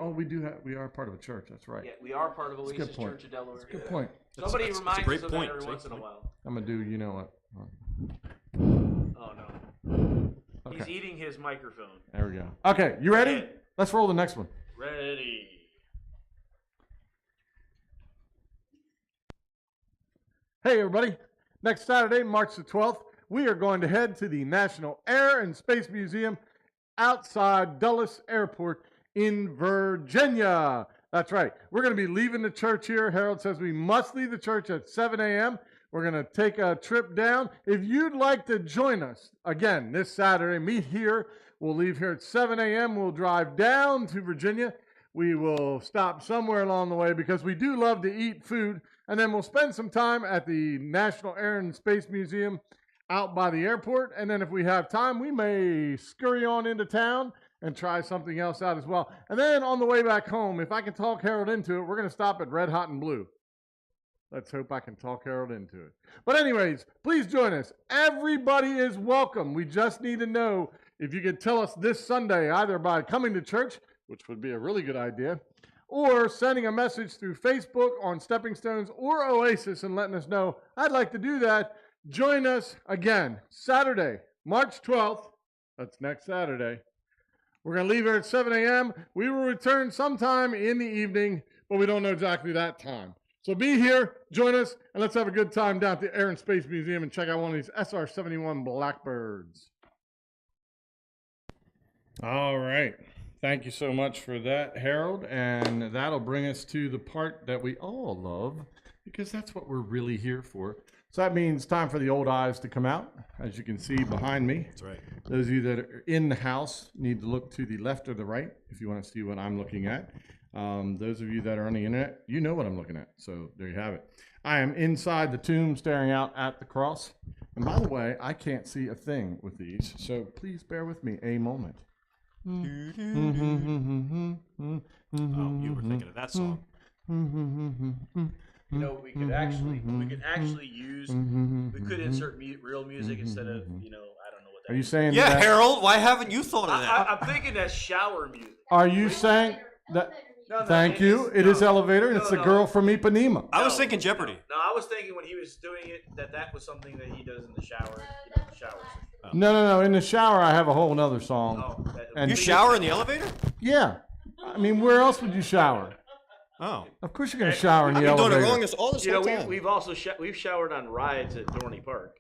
are part of a church. That's right. Yeah, we are part of a good Oasis point. Church of Delaware. Good point. Somebody That's a reminds great us of point. that every See? once in a while. I'm gonna do. You know what? Oh no. He's Okay. eating his microphone. There we go. Okay, you ready? Yeah. Let's roll the next one. Ready. Hey, everybody. Next Saturday, March the 12th, we are going to head to the National Air and Space Museum outside Dulles Airport in Virginia. That's right. We're going to be leaving the church here. Harold says we must leave the church at 7 a.m. We're going to take a trip down. If you'd like to join us, again, this Saturday, meet here. We'll leave here at 7 a.m. We'll drive down to Virginia. We will stop somewhere along the way because we do love to eat food. And then we'll spend some time at the National Air and Space Museum out by the airport. And then if we have time, we may scurry on into town and try something else out as well. And then on the way back home, if I can talk Harold into it, we're going to stop at Red Hot and Blue. Let's hope I can talk Harold into it. But anyways, please join us. Everybody is welcome. We just need to know if you could tell us this Sunday, either by coming to church, which would be a really good idea, or sending a message through Facebook on Stepping Stones or Oasis and letting us know, I'd like to do that. Join us again, Saturday, March 12th. That's next Saturday. We're going to leave here at 7 a.m. We will return sometime in the evening, but we don't know exactly that time. So be here, join us, and let's have a good time down at the Air and Space Museum and check out one of these SR-71 Blackbirds. All right. Thank you so much for that, Harold. And that'll bring us to the part that we all love, because that's what we're really here for. So that means time for the old eyes to come out, as you can see behind me. That's right. Those of you that are in the house need to look to the left or the right if you want to see what I'm looking at. Those of you that are on the internet, you know what I'm looking at. So there you have it. I am inside the tomb staring out at the cross. And by the way, I can't see a thing with these, so please bear with me a moment. Oh, you were thinking of that song. You know, we could actually use, we could insert real music instead of, you know, I don't know what that Are you is. saying Yeah, that? Harold, why haven't you thought of that? I'm thinking that's shower music. Are you saying that? No, Thank you. It is Elevator, and it's the no. girl from Ipanema. I was thinking Jeopardy. No, I was thinking when he was doing it that was something that he does in the shower. You know, the shower. No. In the shower, I have a whole nother song. Oh, And You shower in the elevator? Yeah. I mean, where else would you shower? Oh. Of course you're going to shower in the I've been doing elevator. it wrong all this you know, whole time. we've also we've showered on rides at Dorney Park.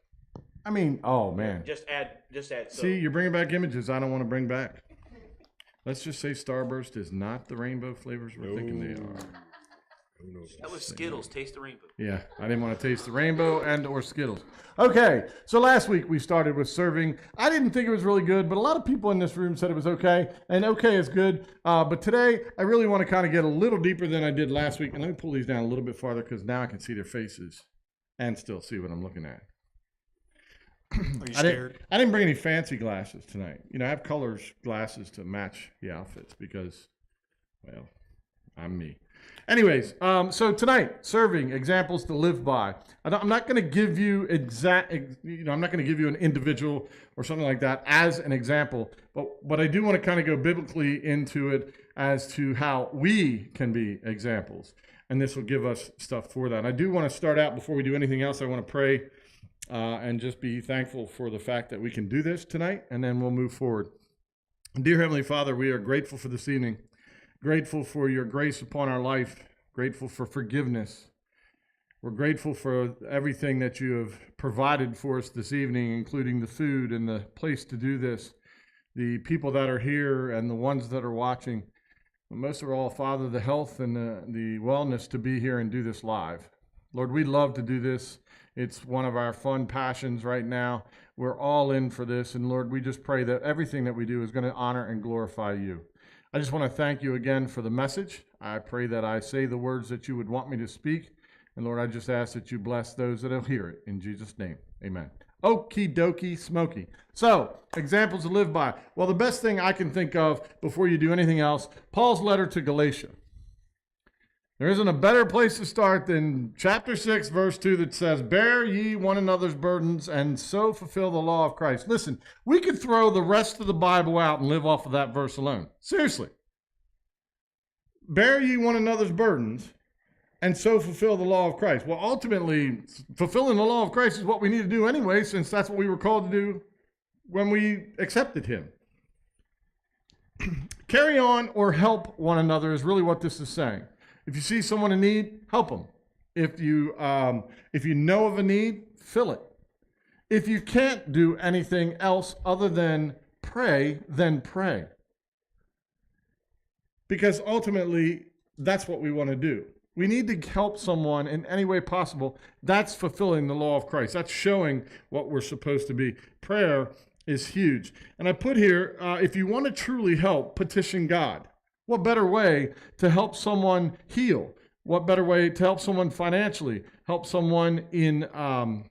I mean, oh, man. Just add soap. See, you're bringing back images I don't want to bring back. Let's just say Starburst is not the rainbow flavors we're thinking they are. That was Skittles. Taste the rainbow. Yeah, I didn't want to taste the rainbow and or Skittles. Okay, so last week we started with serving. I didn't think it was really good, but a lot of people in this room said it was okay, and okay is good. But today, I really want to kind of get a little deeper than I did last week. And let me pull these down a little bit farther because now I can see their faces and still see what I'm looking at. Are you scared? I didn't bring any fancy glasses tonight. You know, I have colors glasses to match the outfits because, well, I'm me. Anyways, so tonight, serving examples to live by. I'm not going to give you I'm not going to give you an individual or something like that as an example, but I do want to kind of go biblically into it as to how we can be examples. And this will give us stuff for that. And I do want to start out, before we do anything else, I want to pray and just be thankful for the fact that we can do this tonight, and then we'll move forward. Dear Heavenly Father, we are grateful for this evening. Grateful for your grace upon our life. Grateful for forgiveness. We're grateful for everything that you have provided for us this evening, including the food and the place to do this, the people that are here and the ones that are watching. But most of all, Father, the health and the wellness to be here and do this live. Lord, we love to do this. It's one of our fun passions right now. We're all in for this. And Lord, we just pray that everything that we do is going to honor and glorify you. I just want to thank you again for the message. I pray that I say the words that you would want me to speak. And Lord, I just ask that you bless those that will hear it. In Jesus' name, amen. Okie dokie smoky. So, examples to live by. Well, the best thing I can think of before you do anything else, Paul's letter to Galatia. There isn't a better place to start than chapter 6, verse 2 that says, bear ye one another's burdens and so fulfill the law of Christ. Listen, we could throw the rest of the Bible out and live off of that verse alone. Seriously. Bear ye one another's burdens and so fulfill the law of Christ. Well, ultimately, fulfilling the law of Christ is what we need to do anyway, since that's what we were called to do when we accepted him. Carry on or help one another is really what this is saying. If you see someone in need, help them. If you know of a need, fill it. If you can't do anything else other than pray, then pray. Because ultimately, that's what we want to do. We need to help someone in any way possible. That's fulfilling the law of Christ. That's showing what we're supposed to be. Prayer is huge. And I put here, if you want to truly help, petition God. What better way to help someone heal? What better way to help someone financially? Help someone in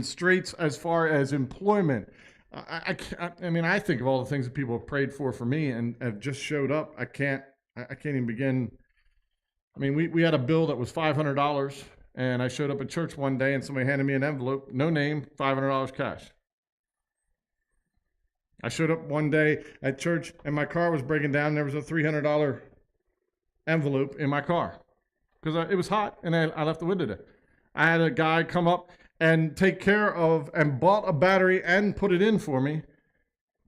straits as far as employment? I mean, I think of all the things that people have prayed for me and have just showed up. I can't even begin. I mean, we had a bill that was $500, and I showed up at church one day, and somebody handed me an envelope, no name, $500 cash. I showed up one day at church, and my car was breaking down. There was a $300 envelope in my car because it was hot, and I left the window there. I had a guy come up and take care of and bought a battery and put it in for me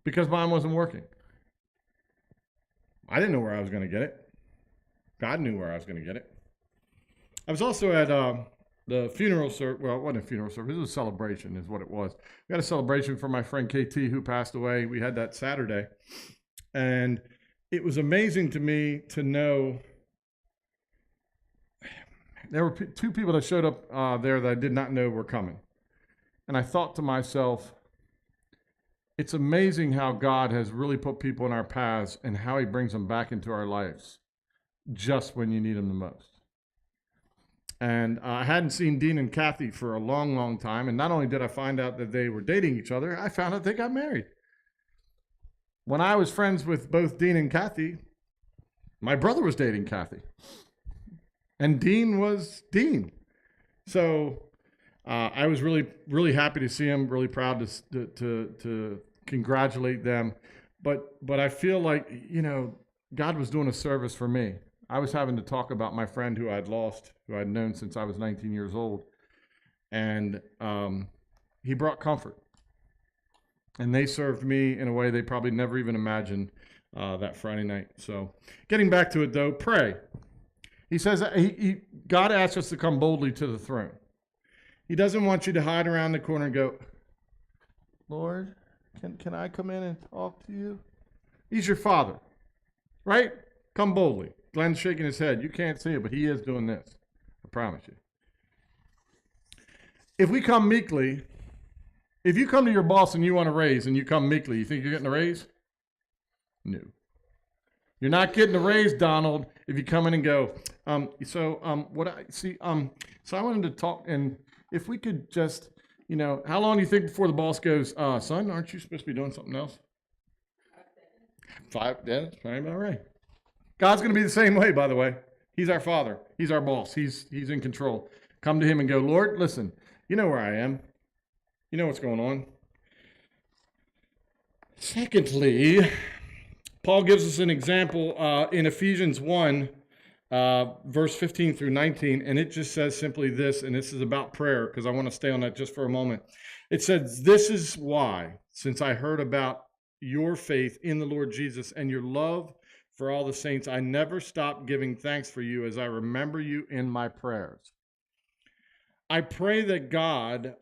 because mine wasn't working. I didn't know where I was going to get it. God knew where I was going to get it. I was also at the funeral service. Well, it wasn't a funeral service. It was a celebration is what it was. We had a celebration for my friend KT who passed away. We had that Saturday. And it was amazing to me to know there were two people that showed up there that I did not know were coming. And I thought to myself, it's amazing how God has really put people in our paths and how he brings them back into our lives just when you need them the most. And I hadn't seen Dean and Kathy for a long, long time. And not only did I find out that they were dating each other, I found out they got married. When I was friends with both Dean and Kathy, my brother was dating Kathy. And Dean was Dean. So I was really, really happy to see him, really proud to congratulate them. But I feel like, you know, God was doing a service for me. I was having to talk about my friend who I'd lost, who I'd known since I was 19 years old. And he brought comfort. And they served me in a way they probably never even imagined that Friday night. So getting back to it, though, pray. He says God asks us to come boldly to the throne. He doesn't want you to hide around the corner and go, Lord, can I come in and talk to you? He's your father, right? Come boldly. Glenn's shaking his head. You can't see it, but he is doing this. I promise you. If we come meekly, if you come to your boss and you want a raise and you come meekly, you think you're getting a raise? No. You're not getting a raise, Donald, if you come in and go, so I wanted to talk, and if we could just, you know, how long do you think before the boss goes, son, aren't you supposed to be doing something else? 5, yeah, that's probably about right. God's going to be the same way, by the way. He's our father. He's our boss. He's in control. Come to him and go, Lord, listen, you know where I am. You know what's going on. Secondly, Paul gives us an example in Ephesians 1, verse 15 through 19, and it just says simply this, and this is about prayer, because I want to stay on that just for a moment. It says, this is why, since I heard about your faith in the Lord Jesus and your love for all the saints, I never stop giving thanks for you as I remember you in my prayers. I pray that the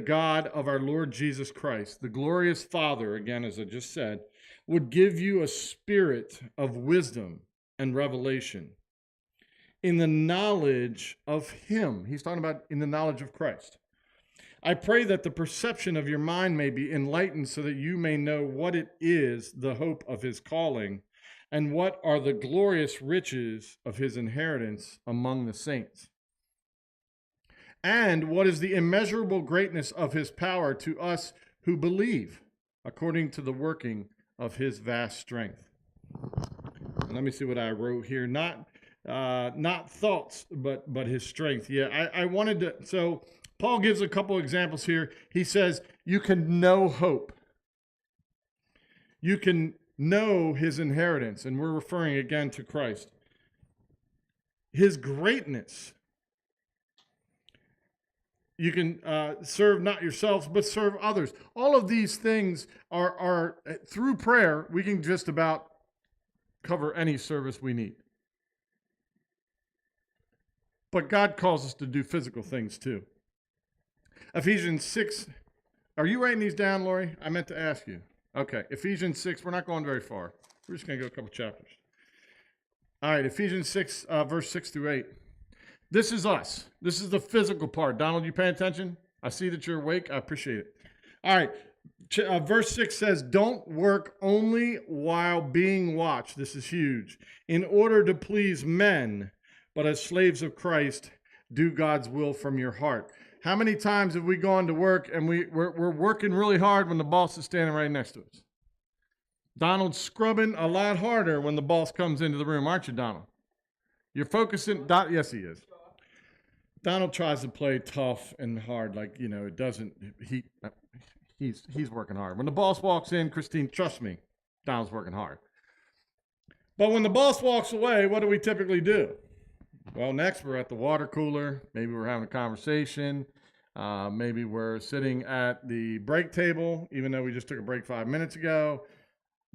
God of our Lord Jesus Christ, the glorious Father, again, as I just said, would give you a spirit of wisdom and revelation in the knowledge of him. He's talking about in the knowledge of Christ. I pray that the perception of your mind may be enlightened so that you may know what it is, the hope of his calling, and what are the glorious riches of his inheritance among the saints, and what is the immeasurable greatness of his power to us who believe, according to the working of his vast strength. And let me see what I wrote here. Not thoughts, but his strength. Yeah, I wanted to. So Paul gives a couple examples here. He says you can know hope. You can know his inheritance, and we're referring again to Christ. His greatness. You can serve not yourselves, but serve others. All of these things are through prayer, we can just about cover any service we need. But God calls us to do physical things too. Ephesians 6. Are you writing these down, Lori? I meant to ask you. Okay, Ephesians 6. We're not going very far. We're just going to go a couple chapters. All right, Ephesians 6, verse 6 through 8. This is us. This is the physical part. Donald, you paying attention? I see that you're awake. I appreciate it. All right. Verse 6 says, don't work only while being watched. This is huge. In order to please men, but as slaves of Christ, do God's will from your heart. How many times have we gone to work and we're working really hard when the boss is standing right next to us? Donald's scrubbing a lot harder when the boss comes into the room, aren't you, Donald? You're focusing. Yes, he is. Donald tries to play tough and hard, like, you know, it doesn't, he's working hard. When the boss walks in, Christine, trust me, Donald's working hard. But when the boss walks away, what do we typically do? Well, next we're at the water cooler. Maybe we're having a conversation. Maybe we're sitting at the break table, even though we just took a break 5 minutes ago.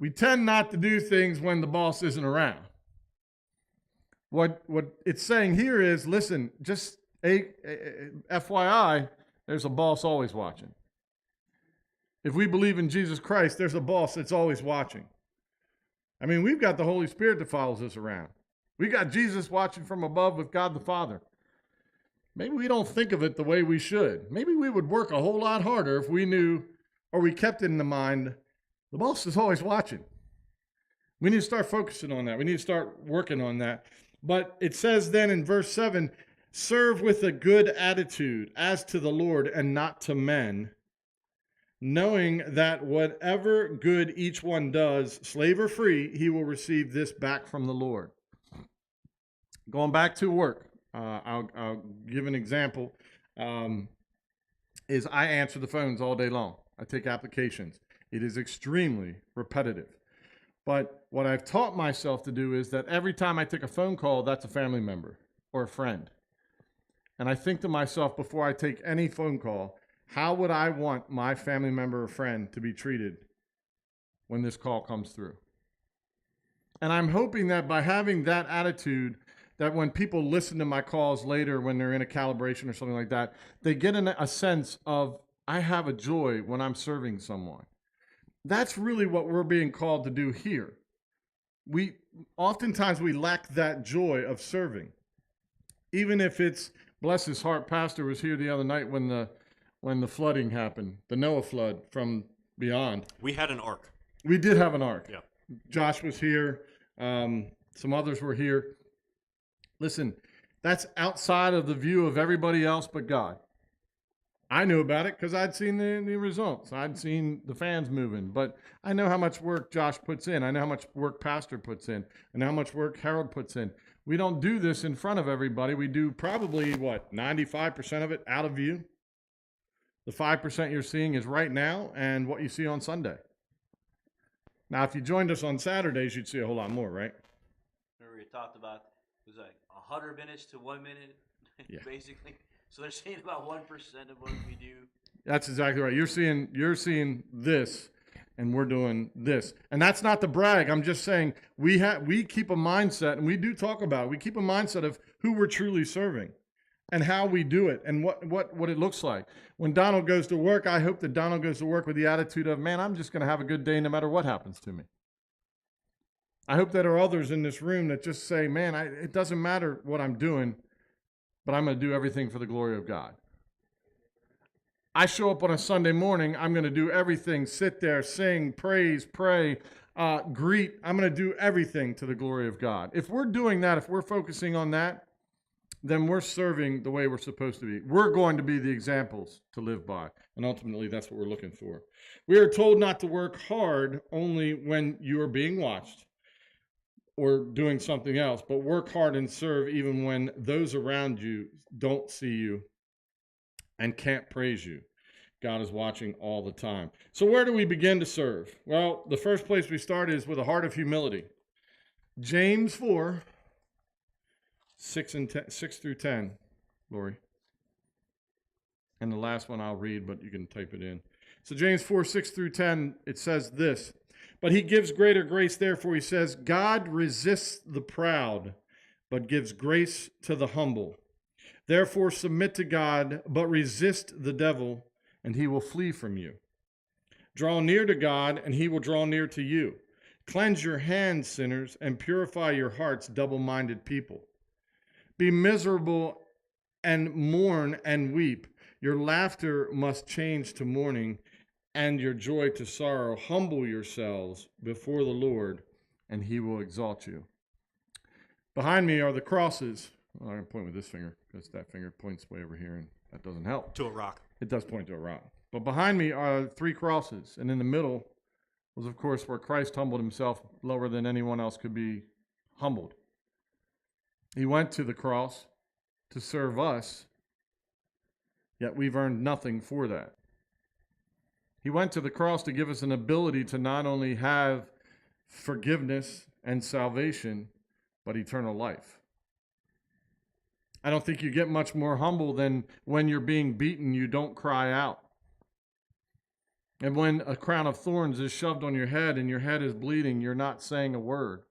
We tend not to do things when the boss isn't around. What it's saying here is, listen, just FYI, there's a boss always watching. If we believe in Jesus Christ, there's a boss that's always watching. I mean, we've got the Holy Spirit that follows us around. We got Jesus watching from above with God the Father. Maybe we don't think of it the way we should. Maybe we would work a whole lot harder if we knew, or we kept it in the mind, the boss is always watching. We need to start focusing on that. We need to start working on that. But it says then in verse 7, serve with a good attitude as to the Lord and not to men, knowing that whatever good each one does, slave or free, he will receive this back from the Lord. Going back to work, I'll give an example. Is I answer the phones all day long. I take applications. It is extremely repetitive. But what I've taught myself to do is that every time I take a phone call, that's a family member or a friend. And I think to myself before I take any phone call, how would I want my family member or friend to be treated when this call comes through? And I'm hoping that by having that attitude, that when people listen to my calls later when they're in a calibration or something like that, they get a sense of, I have a joy when I'm serving someone. That's really what we're being called to do here. Oftentimes we lack that joy of serving. Even if it's, bless his heart, Pastor was here the other night when the flooding happened, the Noah flood from beyond. We had an ark. We did have an ark. Yeah. Josh was here. Some others were here. Listen, that's outside of the view of everybody else but God. I knew about it because I'd seen the results. I'd seen the fans moving. But I know how much work Josh puts in. I know how much work Pastor puts in. And how much work Harold puts in. We don't do this in front of everybody. We do probably, 95% of it out of view. The 5% you're seeing is right now and what you see on Sunday. Now, if you joined us on Saturdays, you'd see a whole lot more, right? Remember we talked about, it was like 100 minutes to 1 minute, Yeah. basically. So they're saying about 1% of what we do. That's exactly right. You're seeing this, and we're doing this. And that's not to brag. I'm just saying we keep a mindset, and we do talk about it. We keep a mindset of who we're truly serving and how we do it and what it looks like. When Donald goes to work, I hope that Donald goes to work with the attitude of, man, I'm just going to have a good day no matter what happens to me. I hope that there are others in this room that just say, man, it doesn't matter what I'm doing, but I'm going to do everything for the glory of God. I show up on a Sunday morning, I'm going to do everything, sit there, sing, praise, pray, greet. I'm going to do everything to the glory of God. If we're doing that, if we're focusing on that, then we're serving the way we're supposed to be. We're going to be the examples to live by. And ultimately, that's what we're looking for. We are told not to work hard only when you are being watched or doing something else, but work hard and serve even when those around you don't see you and can't praise you. God is watching all the time. So where do we begin to serve? Well, the first place we start is with a heart of humility. James 4, 6 through 10, Lori. And the last one I'll read, but you can type it in. So James 4, 6 through 10, it says this. But he gives greater grace, therefore, he says, God resists the proud, but gives grace to the humble. Therefore, submit to God, but resist the devil, and he will flee from you. Draw near to God, and he will draw near to you. Cleanse your hands, sinners, and purify your hearts, double-minded people. Be miserable and mourn and weep. Your laughter must change to mourning, and your joy to sorrow. Humble yourselves before the Lord, and he will exalt you. Behind me are the crosses. Well, I'm going to point with this finger, because that finger points way over here, and that doesn't help. To a rock. It does point to a rock. But behind me are 3 crosses, and in the middle was, of course, where Christ humbled himself lower than anyone else could be humbled. He went to the cross to serve us, yet we've earned nothing for that. He went to the cross to give us an ability to not only have forgiveness and salvation, but eternal life. I don't think you get much more humble than when you're being beaten, you don't cry out. And when a crown of thorns is shoved on your head and your head is bleeding, you're not saying a word.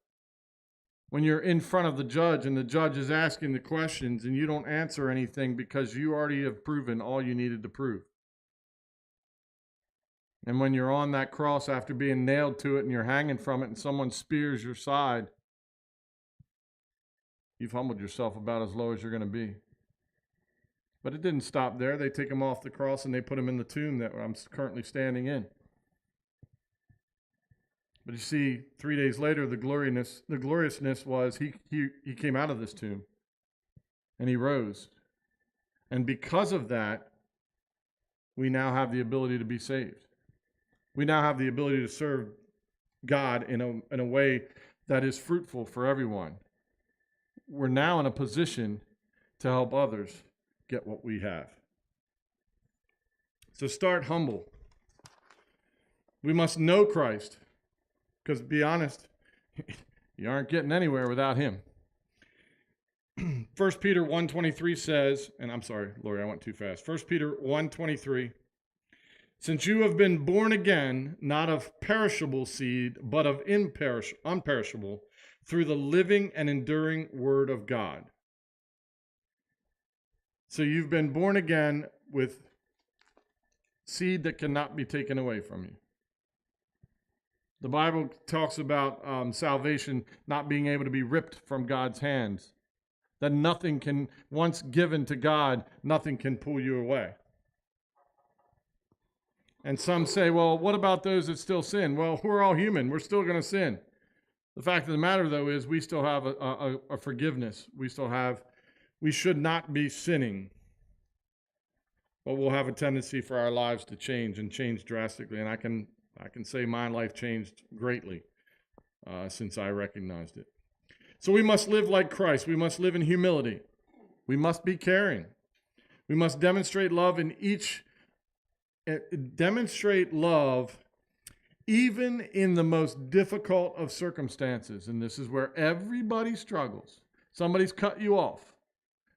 When you're in front of the judge and the judge is asking the questions and you don't answer anything because you already have proven all you needed to prove. And when you're on that cross after being nailed to it and you're hanging from it and someone spears your side, you've humbled yourself about as low as you're going to be. But it didn't stop there. They take him off the cross and they put him in the tomb that I'm currently standing in. But you see, 3 days later, the gloriousness was he came out of this tomb and he rose. And because of that, we now have the ability to be saved. We now have the ability to serve God in a way that is fruitful for everyone. We're now in a position to help others get what we have. So start humble. We must know Christ, because to be honest, you aren't getting anywhere without him. 1 Peter 1:23 says, and I'm sorry, Lori, I went too fast. 1 Peter 1:23, since you have been born again, not of perishable seed, but of unperishable, through the living and enduring word of God. So you've been born again with seed that cannot be taken away from you. The Bible talks about salvation not being able to be ripped from God's hands. That nothing can, once given to God, nothing can pull you away. And some say, well, what about those that still sin? Well, we're all human. We're still going to sin. The fact of the matter, though, is we still have a forgiveness. We should not be sinning. But we'll have a tendency for our lives to change and change drastically. And I can say my life changed greatly since I recognized it. So we must live like Christ. We must live in humility. We must be caring. We must demonstrate love even in the most difficult of circumstances. And this is where everybody struggles. Somebody's cut you off,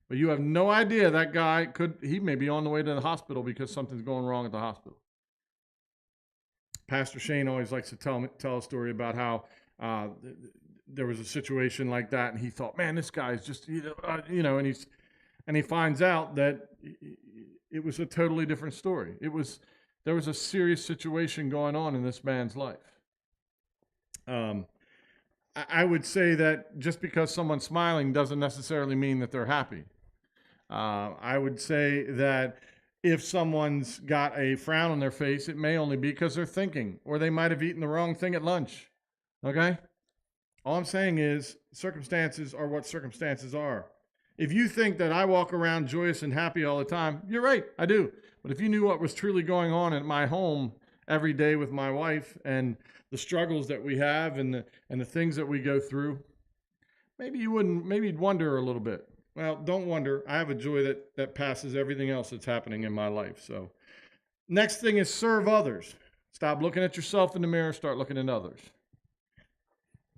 but you have no idea that guy he may be on the way to the hospital because something's going wrong at the hospital. Pastor Shane always likes to tell a story about how there was a situation like that, and he thought, man, this guy's just, and he finds out that it was a totally different story. There was a serious situation going on in this man's life. I would say that just because someone's smiling doesn't necessarily mean that they're happy. I would say that if someone's got a frown on their face, it may only be because they're thinking, or they might have eaten the wrong thing at lunch. Okay? All I'm saying is circumstances are what circumstances are. If you think that I walk around joyous and happy all the time, you're right, I do. But if you knew what was truly going on at my home every day with my wife and the struggles that we have and the things that we go through, maybe you'd wonder a little bit. Well, don't wonder. I have a joy that passes everything else that's happening in my life. So next thing is serve others. Stop looking at yourself in the mirror, start looking at others.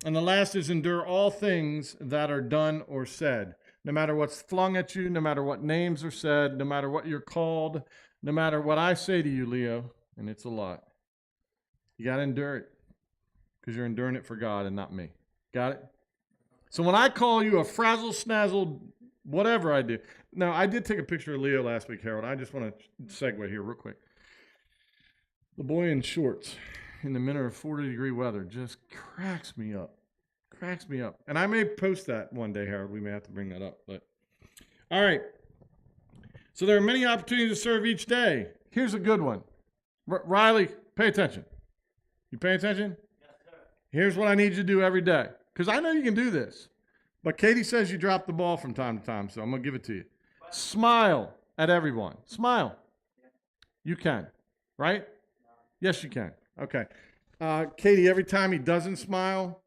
And the last is endure all things that are done or said. No matter what's flung at you, no matter what names are said, no matter what you're called, no matter what I say to you, Leo, and it's a lot, you got to endure it because you're enduring it for God and not me. Got it? So when I call you a frazzle-snazzled whatever I do. Now, I did take a picture of Leo last week, Harold. I just want to segue here real quick. The boy in shorts in the middle of 40-degree weather just cracks me up. Cracks me up. And I may post that one day, Harold. We may have to bring that up. But all right. So there are many opportunities to serve each day. Here's a good one. Riley, pay attention. You pay attention? Yes, sir. Here's what I need you to do every day. Because I know you can do this. But Katie says you drop the ball from time to time, so I'm going to give it to you. Smile at everyone. Smile. You can. Right? Yes, you can. Okay. Katie, every time he doesn't smile,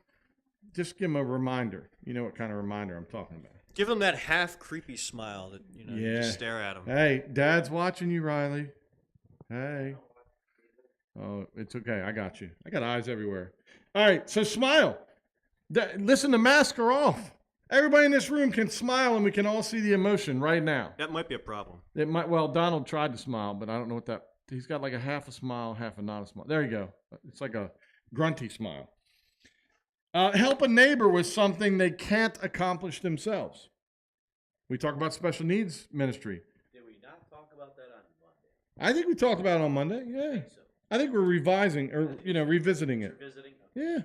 just give him a reminder. You know what kind of reminder I'm talking about. Give him that half creepy smile that, you just stare at him. Hey, Dad's watching you, Riley. Hey. Oh, it's okay. I got you. I got eyes everywhere. All right, so smile. Listen, the masks are off. Everybody in this room can smile, and we can all see the emotion right now. That might be a problem. It might. Well, Donald tried to smile, but I don't know what that he's got like a half a smile, half a not a smile. There you go. It's like a grunty smile. Help a neighbor with something they can't accomplish themselves. We talk about special needs ministry. Did we not talk about that on Monday? I think we talked about it on Monday. Yeah. think so. I think we're revising or, revisiting it. Revisiting? Yeah.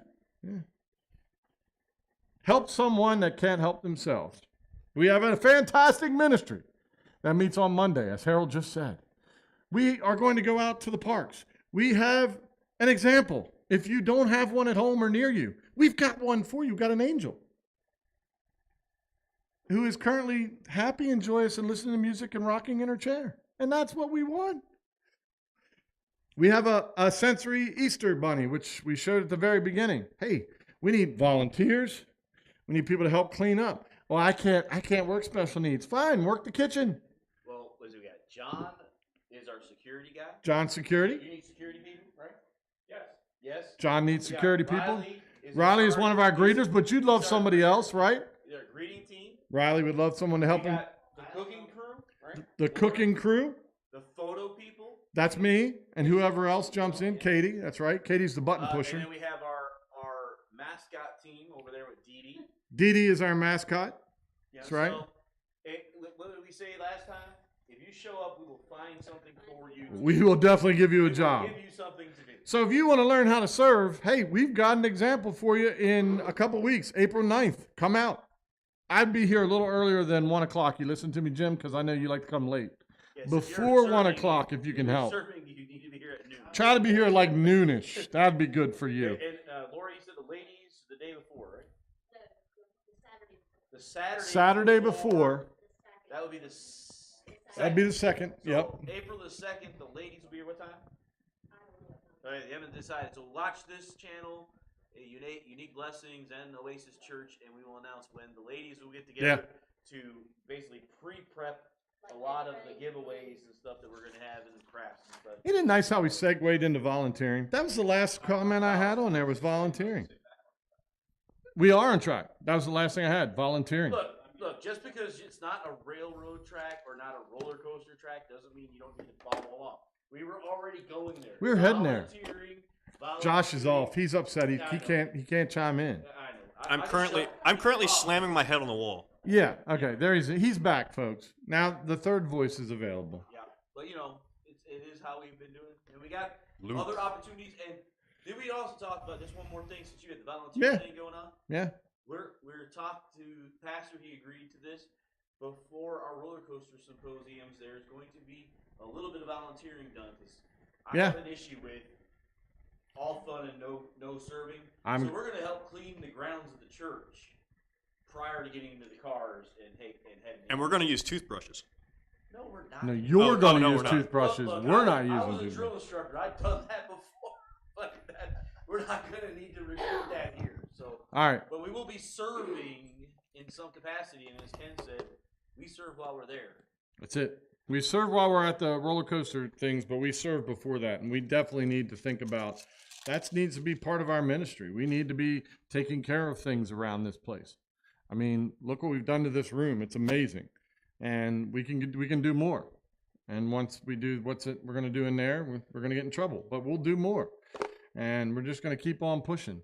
Help someone that can't help themselves. We have a fantastic ministry that meets on Monday, as Harold just said. We are going to go out to the parks. We have an example. If you don't have one at home or near you, we've got one for you. We've got an angel who is currently happy and joyous and listening to music and rocking in her chair. And that's what we want. We have a sensory Easter bunny, which we showed at the very beginning. Hey, we need volunteers. We need people to help clean up. Well, I can't work special needs. Fine, work the kitchen. Well, what do we got? John is our security guy. John, security. You need security people, right? Yes. Yes. John needs We got security people. is Riley is one of our greeters. greeters, but you'd love somebody else, right? Our greeting team. Riley would love someone to help We him. got the cooking crew, right? The cooking crew. The photo people. That's me, and whoever else jumps in. Katie, that's right. Katie's the button And pusher. then we have our mascot team over there with Dee Dee. Dee Dee is our mascot. You know, That's right. So, what did we say last time? If you show up, we will find something for you. We will definitely give you a We will job. Give you something to do. So if you want to learn how to serve, hey, we've got an example for you in a couple weeks, April 9th. Come out. I'd be here a little earlier than 1 o'clock. You listen to me, Jim, because I know you like to come late. Yes, if you're Before 1 serving, o'clock, if you can help. Serving, you need to be here at noon. Try to be here like noonish. That'd be good for you. And Lori, you said the ladies the day before, right? The Saturday. Saturday before, That would be the. that'd be the second. So Yep. April the 2nd, the ladies will be here. What time? All right, they haven't decided. So watch this channel, Unique Blessings and Oasis Church, and we will announce when the ladies will get together to basically pre-prep a lot of the giveaways and stuff that we're going to have in the crafts and stuff. Isn't it nice how we segued into volunteering? That was the last comment I had on there was volunteering. We are on track. That was the last thing I had, volunteering. Look, just because it's not a railroad track or not a roller coaster track doesn't mean you don't need to follow along. We were already going there. We were heading there. Volunteering. Josh is off. He's upset. He can't chime in. I know. I'm currently slamming my head on the wall. Yeah. Okay. There he's back, folks. Now the third voice is available. Yeah, but it is how we've been doing, and we got Luke. other opportunities. And did we also talk about just one more thing since you had the volunteer thing going on? Yeah. We're talked to Pastor. He agreed to this before our roller coaster symposiums. There's going to be a little bit of volunteering done because I have an issue with all fun and no serving. So we're going to help clean the grounds of the church prior to getting into the cars and heading. And we're going to use toothbrushes. No, we're not. No, you're going to use we're not. toothbrushes. Look, we're not I using was a toothbrushes. drill instructor. I've done that before, but we're not going to need to repeat that here. So, All right. but we will be serving in some capacity, and as Ken said, we serve while we're there. That's it. We serve while we're at the roller coaster things, but we serve before that. And we definitely need to think about that needs to be part of our ministry. We need to be taking care of things around this place. I mean, look what we've done to this room. It's amazing. And we can do more. And once we do we're going to do in there, we're going to get in trouble. But we'll do more. And we're just going to keep on pushing.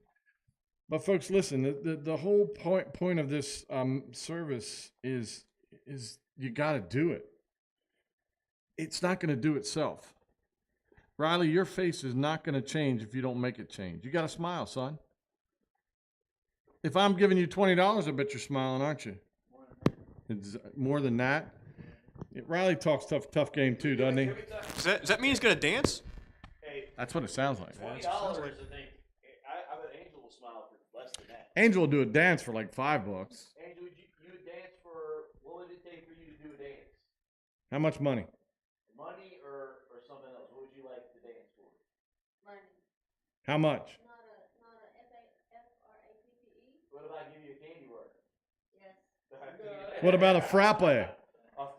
But folks, listen, the whole point of this service is you got to do it. It's not going to do itself. Riley, your face is not going to change if you don't make it change. You got to smile, son. If I'm giving you $20, I bet you're smiling, aren't you? It's more than that. Riley talks tough game too, doesn't he? Does that mean he's going to dance? Hey, That's what it sounds like. $20, I think. I bet Angel will smile for less than that. Angel will do a dance for like $5. Angel, you would dance for, what would it take for you to do a dance? How much money? Money or something else? What would you like to dance for? Money. How much? Not a F-A-F-R-A-P-P-E? What if I give you a candy bar? Yes. What about a frappe? A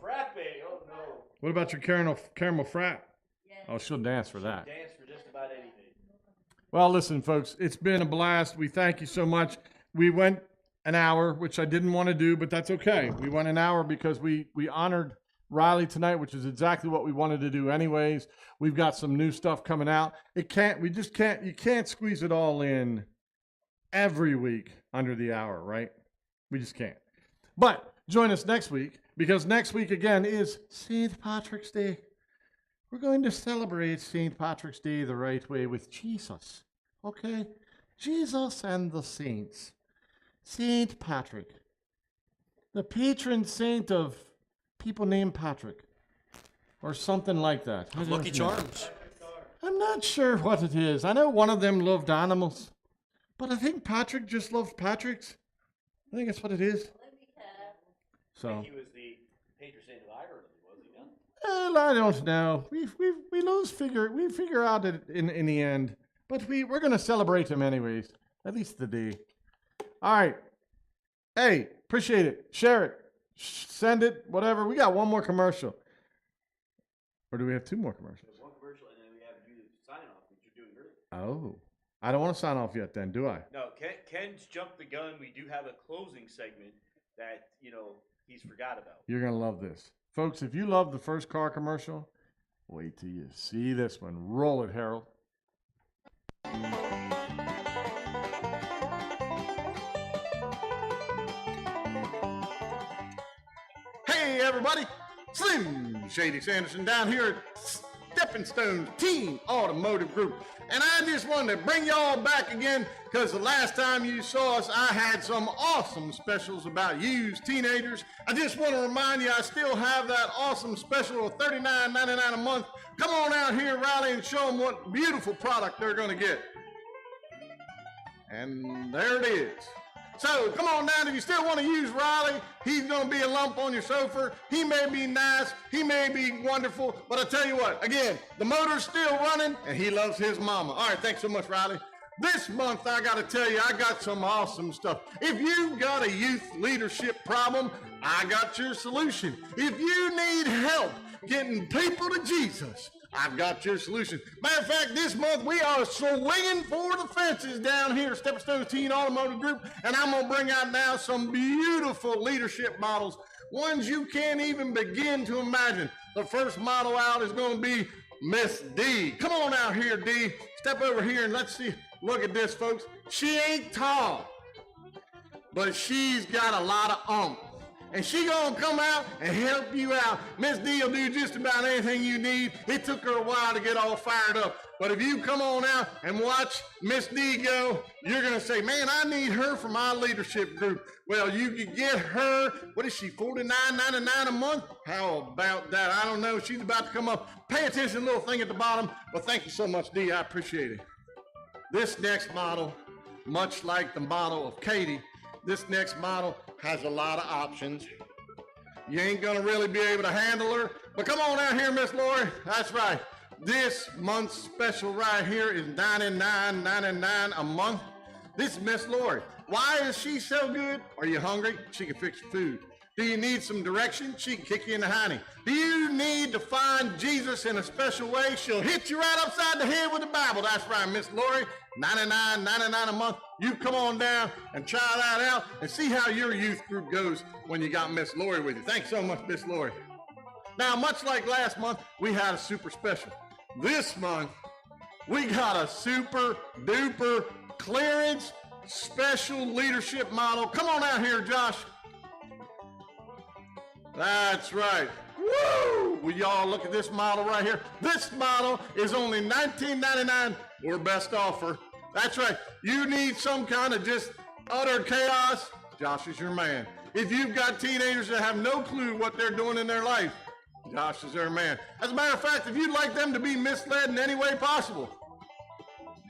frappe? Oh no. What about your caramel frappe? Yes. Oh, she'll dance for that. Dance for just about anything. Well, listen, folks, it's been a blast. We thank you so much. We went an hour, which I didn't want to do, but that's okay. We went an hour because we honored Riley tonight, which is exactly what we wanted to do anyways. We've got some new stuff coming out. You can't squeeze it all in every week under the hour, right? We just can't. But join us next week, because next week again is St. Patrick's Day. We're going to celebrate St. Patrick's Day the right way with Jesus, okay? Jesus and the saints. St. Patrick, the patron saint of people named Patrick, or something like that. Lucky Charms. I'm not sure what it is. I know one of them loved animals, but I think Patrick just loves Patricks. I think that's what it is. So He was the patron saint of Ireland, was he not? well, I don't know. We figure out it in the end, but we're gonna celebrate him anyways. At least the day. All right. Hey, appreciate it. Share it. Send it. Whatever. We got one more commercial. Or do we have two more commercials? There's one commercial, and then we have you sign off, which you're doing earlier. Oh, I don't want to sign off yet. Then do I? No, Ken's jumped the gun. We do have a closing segment that he's forgot about. You're gonna love this, folks. If you love the first car commercial, wait till you see this one. Roll it, Harold. Hey, everybody. Slim Shady Sanderson down here at Stepping Stones Teen Automotive Group. And I just wanted to bring y'all back again because the last time you saw us, I had some awesome specials about used teenagers. I just want to remind you, I still have that awesome special of $39.99 a month. Come on out here, Riley, and show them what beautiful product they're going to get. And there it is. So come on down. If you still want to use Riley, he's going to be a lump on your sofa. He may be nice. He may be wonderful. But I tell you what, again, the motor's still running, and he loves his mama. All right, thanks so much, Riley. This month, I got to tell you, I got some awesome stuff. If you've got a youth leadership problem, I got your solution. If you need help getting people to Jesus, I've got your solution. Matter of fact, this month we are swinging for the fences down here at Stepping Stones Teen Automotive Group, and I'm going to bring out now some beautiful leadership models, ones you can't even begin to imagine. The first model out is going to be Miss D. Come on out here, D. Step over here and let's see. Look at this, folks. She ain't tall, but she's got a lot of oomph. And she gonna come out and help you out. Miss D will do just about anything you need. It took her a while to get all fired up. But if you come on out and watch Miss D go, you're gonna say, man, I need her for my leadership group. Well, you could get her, what is she, $49.99 a month? How about that? I don't know. She's about to come up. Pay attention to the little thing at the bottom. Well, thank you so much, D. I appreciate it. This next model, much like the model of Katie, this next model has a lot of options. You ain't gonna really be able to handle her, but come on out here, Miss Lori. That's right. This month's special right here is $99.99 a month. This is Miss Lori. Why is she so good? Are you hungry? She can fix your food. Do you need some direction? She can kick you in the hiney. Do you need to find Jesus in a special way? She'll hit you right upside the head with the Bible. That's right, Miss Lori. $99.99 a month. You come on down and try that out and see how your youth group goes when you got Miss Lori with you. Thanks so much, Miss Lori. Now, much like last month, we had a super special. This month, we got a super duper clearance special leadership model. Come on out here, Josh. That's right. Woo! Will y'all look at this model right here? This model is only $19.99 or best offer. That's right. You need some kind of just utter chaos, Josh is your man. If you've got teenagers that have no clue what they're doing in their life, Josh is their man. As a matter of fact, if you'd like them to be misled in any way possible,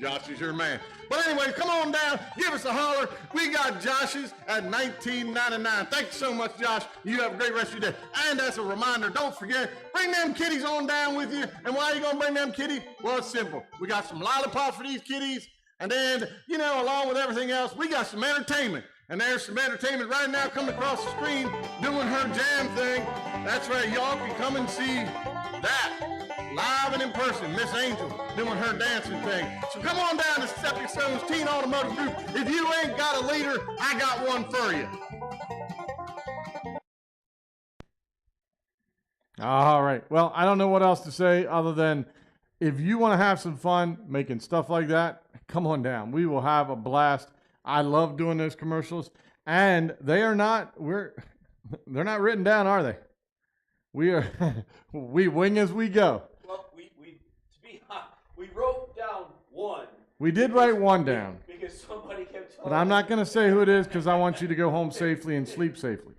Josh is your man. But anyway, come on down, give us a holler. We got Josh's at $19.99. Thank you so much, Josh. You have a great rest of your day. And as a reminder, don't forget, bring them kitties on down with you. And why are you going to bring them kitties? Well, it's simple. We got some lollipops for these kitties. And then, along with everything else, we got some entertainment. And there's some entertainment right now coming across the screen doing her jam thing. That's right, y'all can come and see that live and in person. Miss Angel doing her dancing thing. So come on down to Stepping Stones Teen Automotive Group. If you ain't got a leader, I got one for you. All right. Well, I don't know what else to say other than if you want to have some fun making stuff like that, come on down. We will have a blast. I love doing those commercials, and they're not written down, are they? We wing as we go. Well, we wrote down one. We did write one down, because somebody kept telling but I'm not going to say who it is because I want you to go home safely and sleep safely.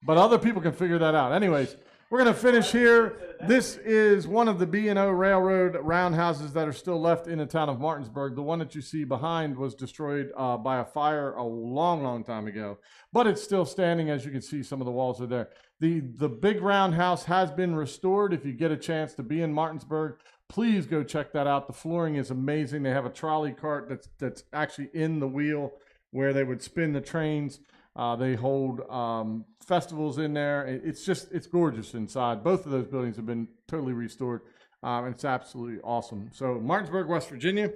But other people can figure that out. Anyways, we're going to finish here. This is one of the B&O Railroad roundhouses that are still left in the town of Martinsburg. The one that you see behind was destroyed by a fire a long, long time ago. But it's still standing. As you can see, some of the walls are there. The big roundhouse has been restored. If you get a chance to be in Martinsburg, please go check that out. The flooring is amazing. They have a trolley cart that's actually in the wheel where they would spin the trains. They hold festivals in there. It's gorgeous inside. Both of those buildings have been totally restored. It's absolutely awesome. So Martinsburg, West Virginia.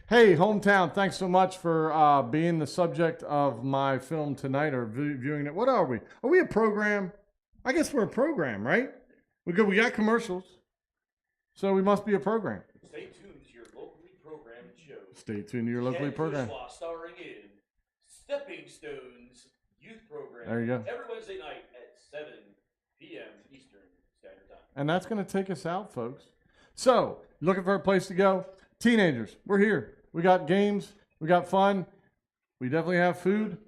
Hey, hometown, thanks so much for being the subject of my film tonight or viewing it. What are we? Are we a program? I guess we're a program, right? We got commercials. So we must be a program. Stay tuned to your locally programmed show. Stay tuned to your locally programmed. Starring in Stepping Stones Youth Program. There you go. Every Wednesday night at 7 p.m. Eastern Standard Time. And that's going to take us out, folks. So, looking for a place to go? Teenagers, we're here. We got games. We got fun. We definitely have food.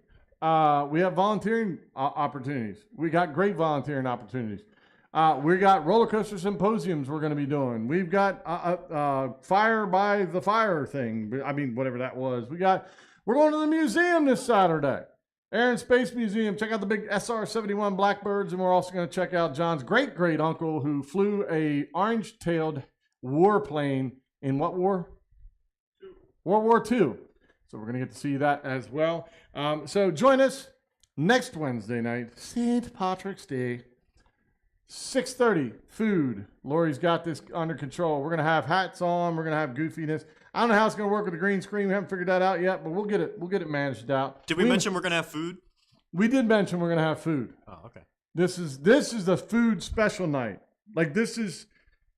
We have volunteering opportunities. We got great volunteering opportunities. We got roller coaster symposiums we're going to be doing. We've got fire by the fire thing. I mean, whatever that was. We're going to the museum this Saturday. Air and Space Museum. Check out the big SR-71 Blackbirds, and we're also going to check out John's great uncle who flew a orange-tailed warplane in what war? World War II. So we're going to get to see that as well. So join us next Wednesday night, St. Patrick's Day, 6:30. Food. Lori's got this under control. We're going to have hats on. We're going to have goofiness. I don't know how it's going to work with the green screen. We haven't figured that out yet, but we'll get it managed out. Did we mention we're going to have food? We did mention we're going to have food. Oh, okay. This is the food special night. Like this is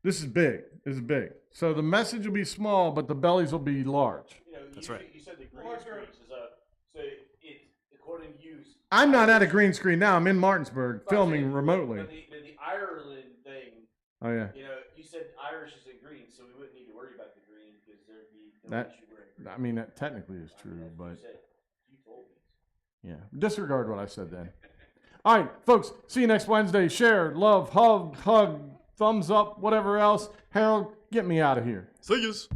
big. This is big. So the message will be small, but the bellies will be large. That's right. You said the green screens is so it according to you. I'm not at a green screen now. I'm in Martinsburg filming remotely. The Ireland thing. Oh yeah. You said Irish is in green, so we wouldn't need to worry about the green because there'd be no issue wearing green. I mean, that technically is true, but you told me. yeah, disregard what I said then. All right, folks. See you next Wednesday. Share, love, hug, thumbs up, whatever else. Harold, get me out of here. See yous.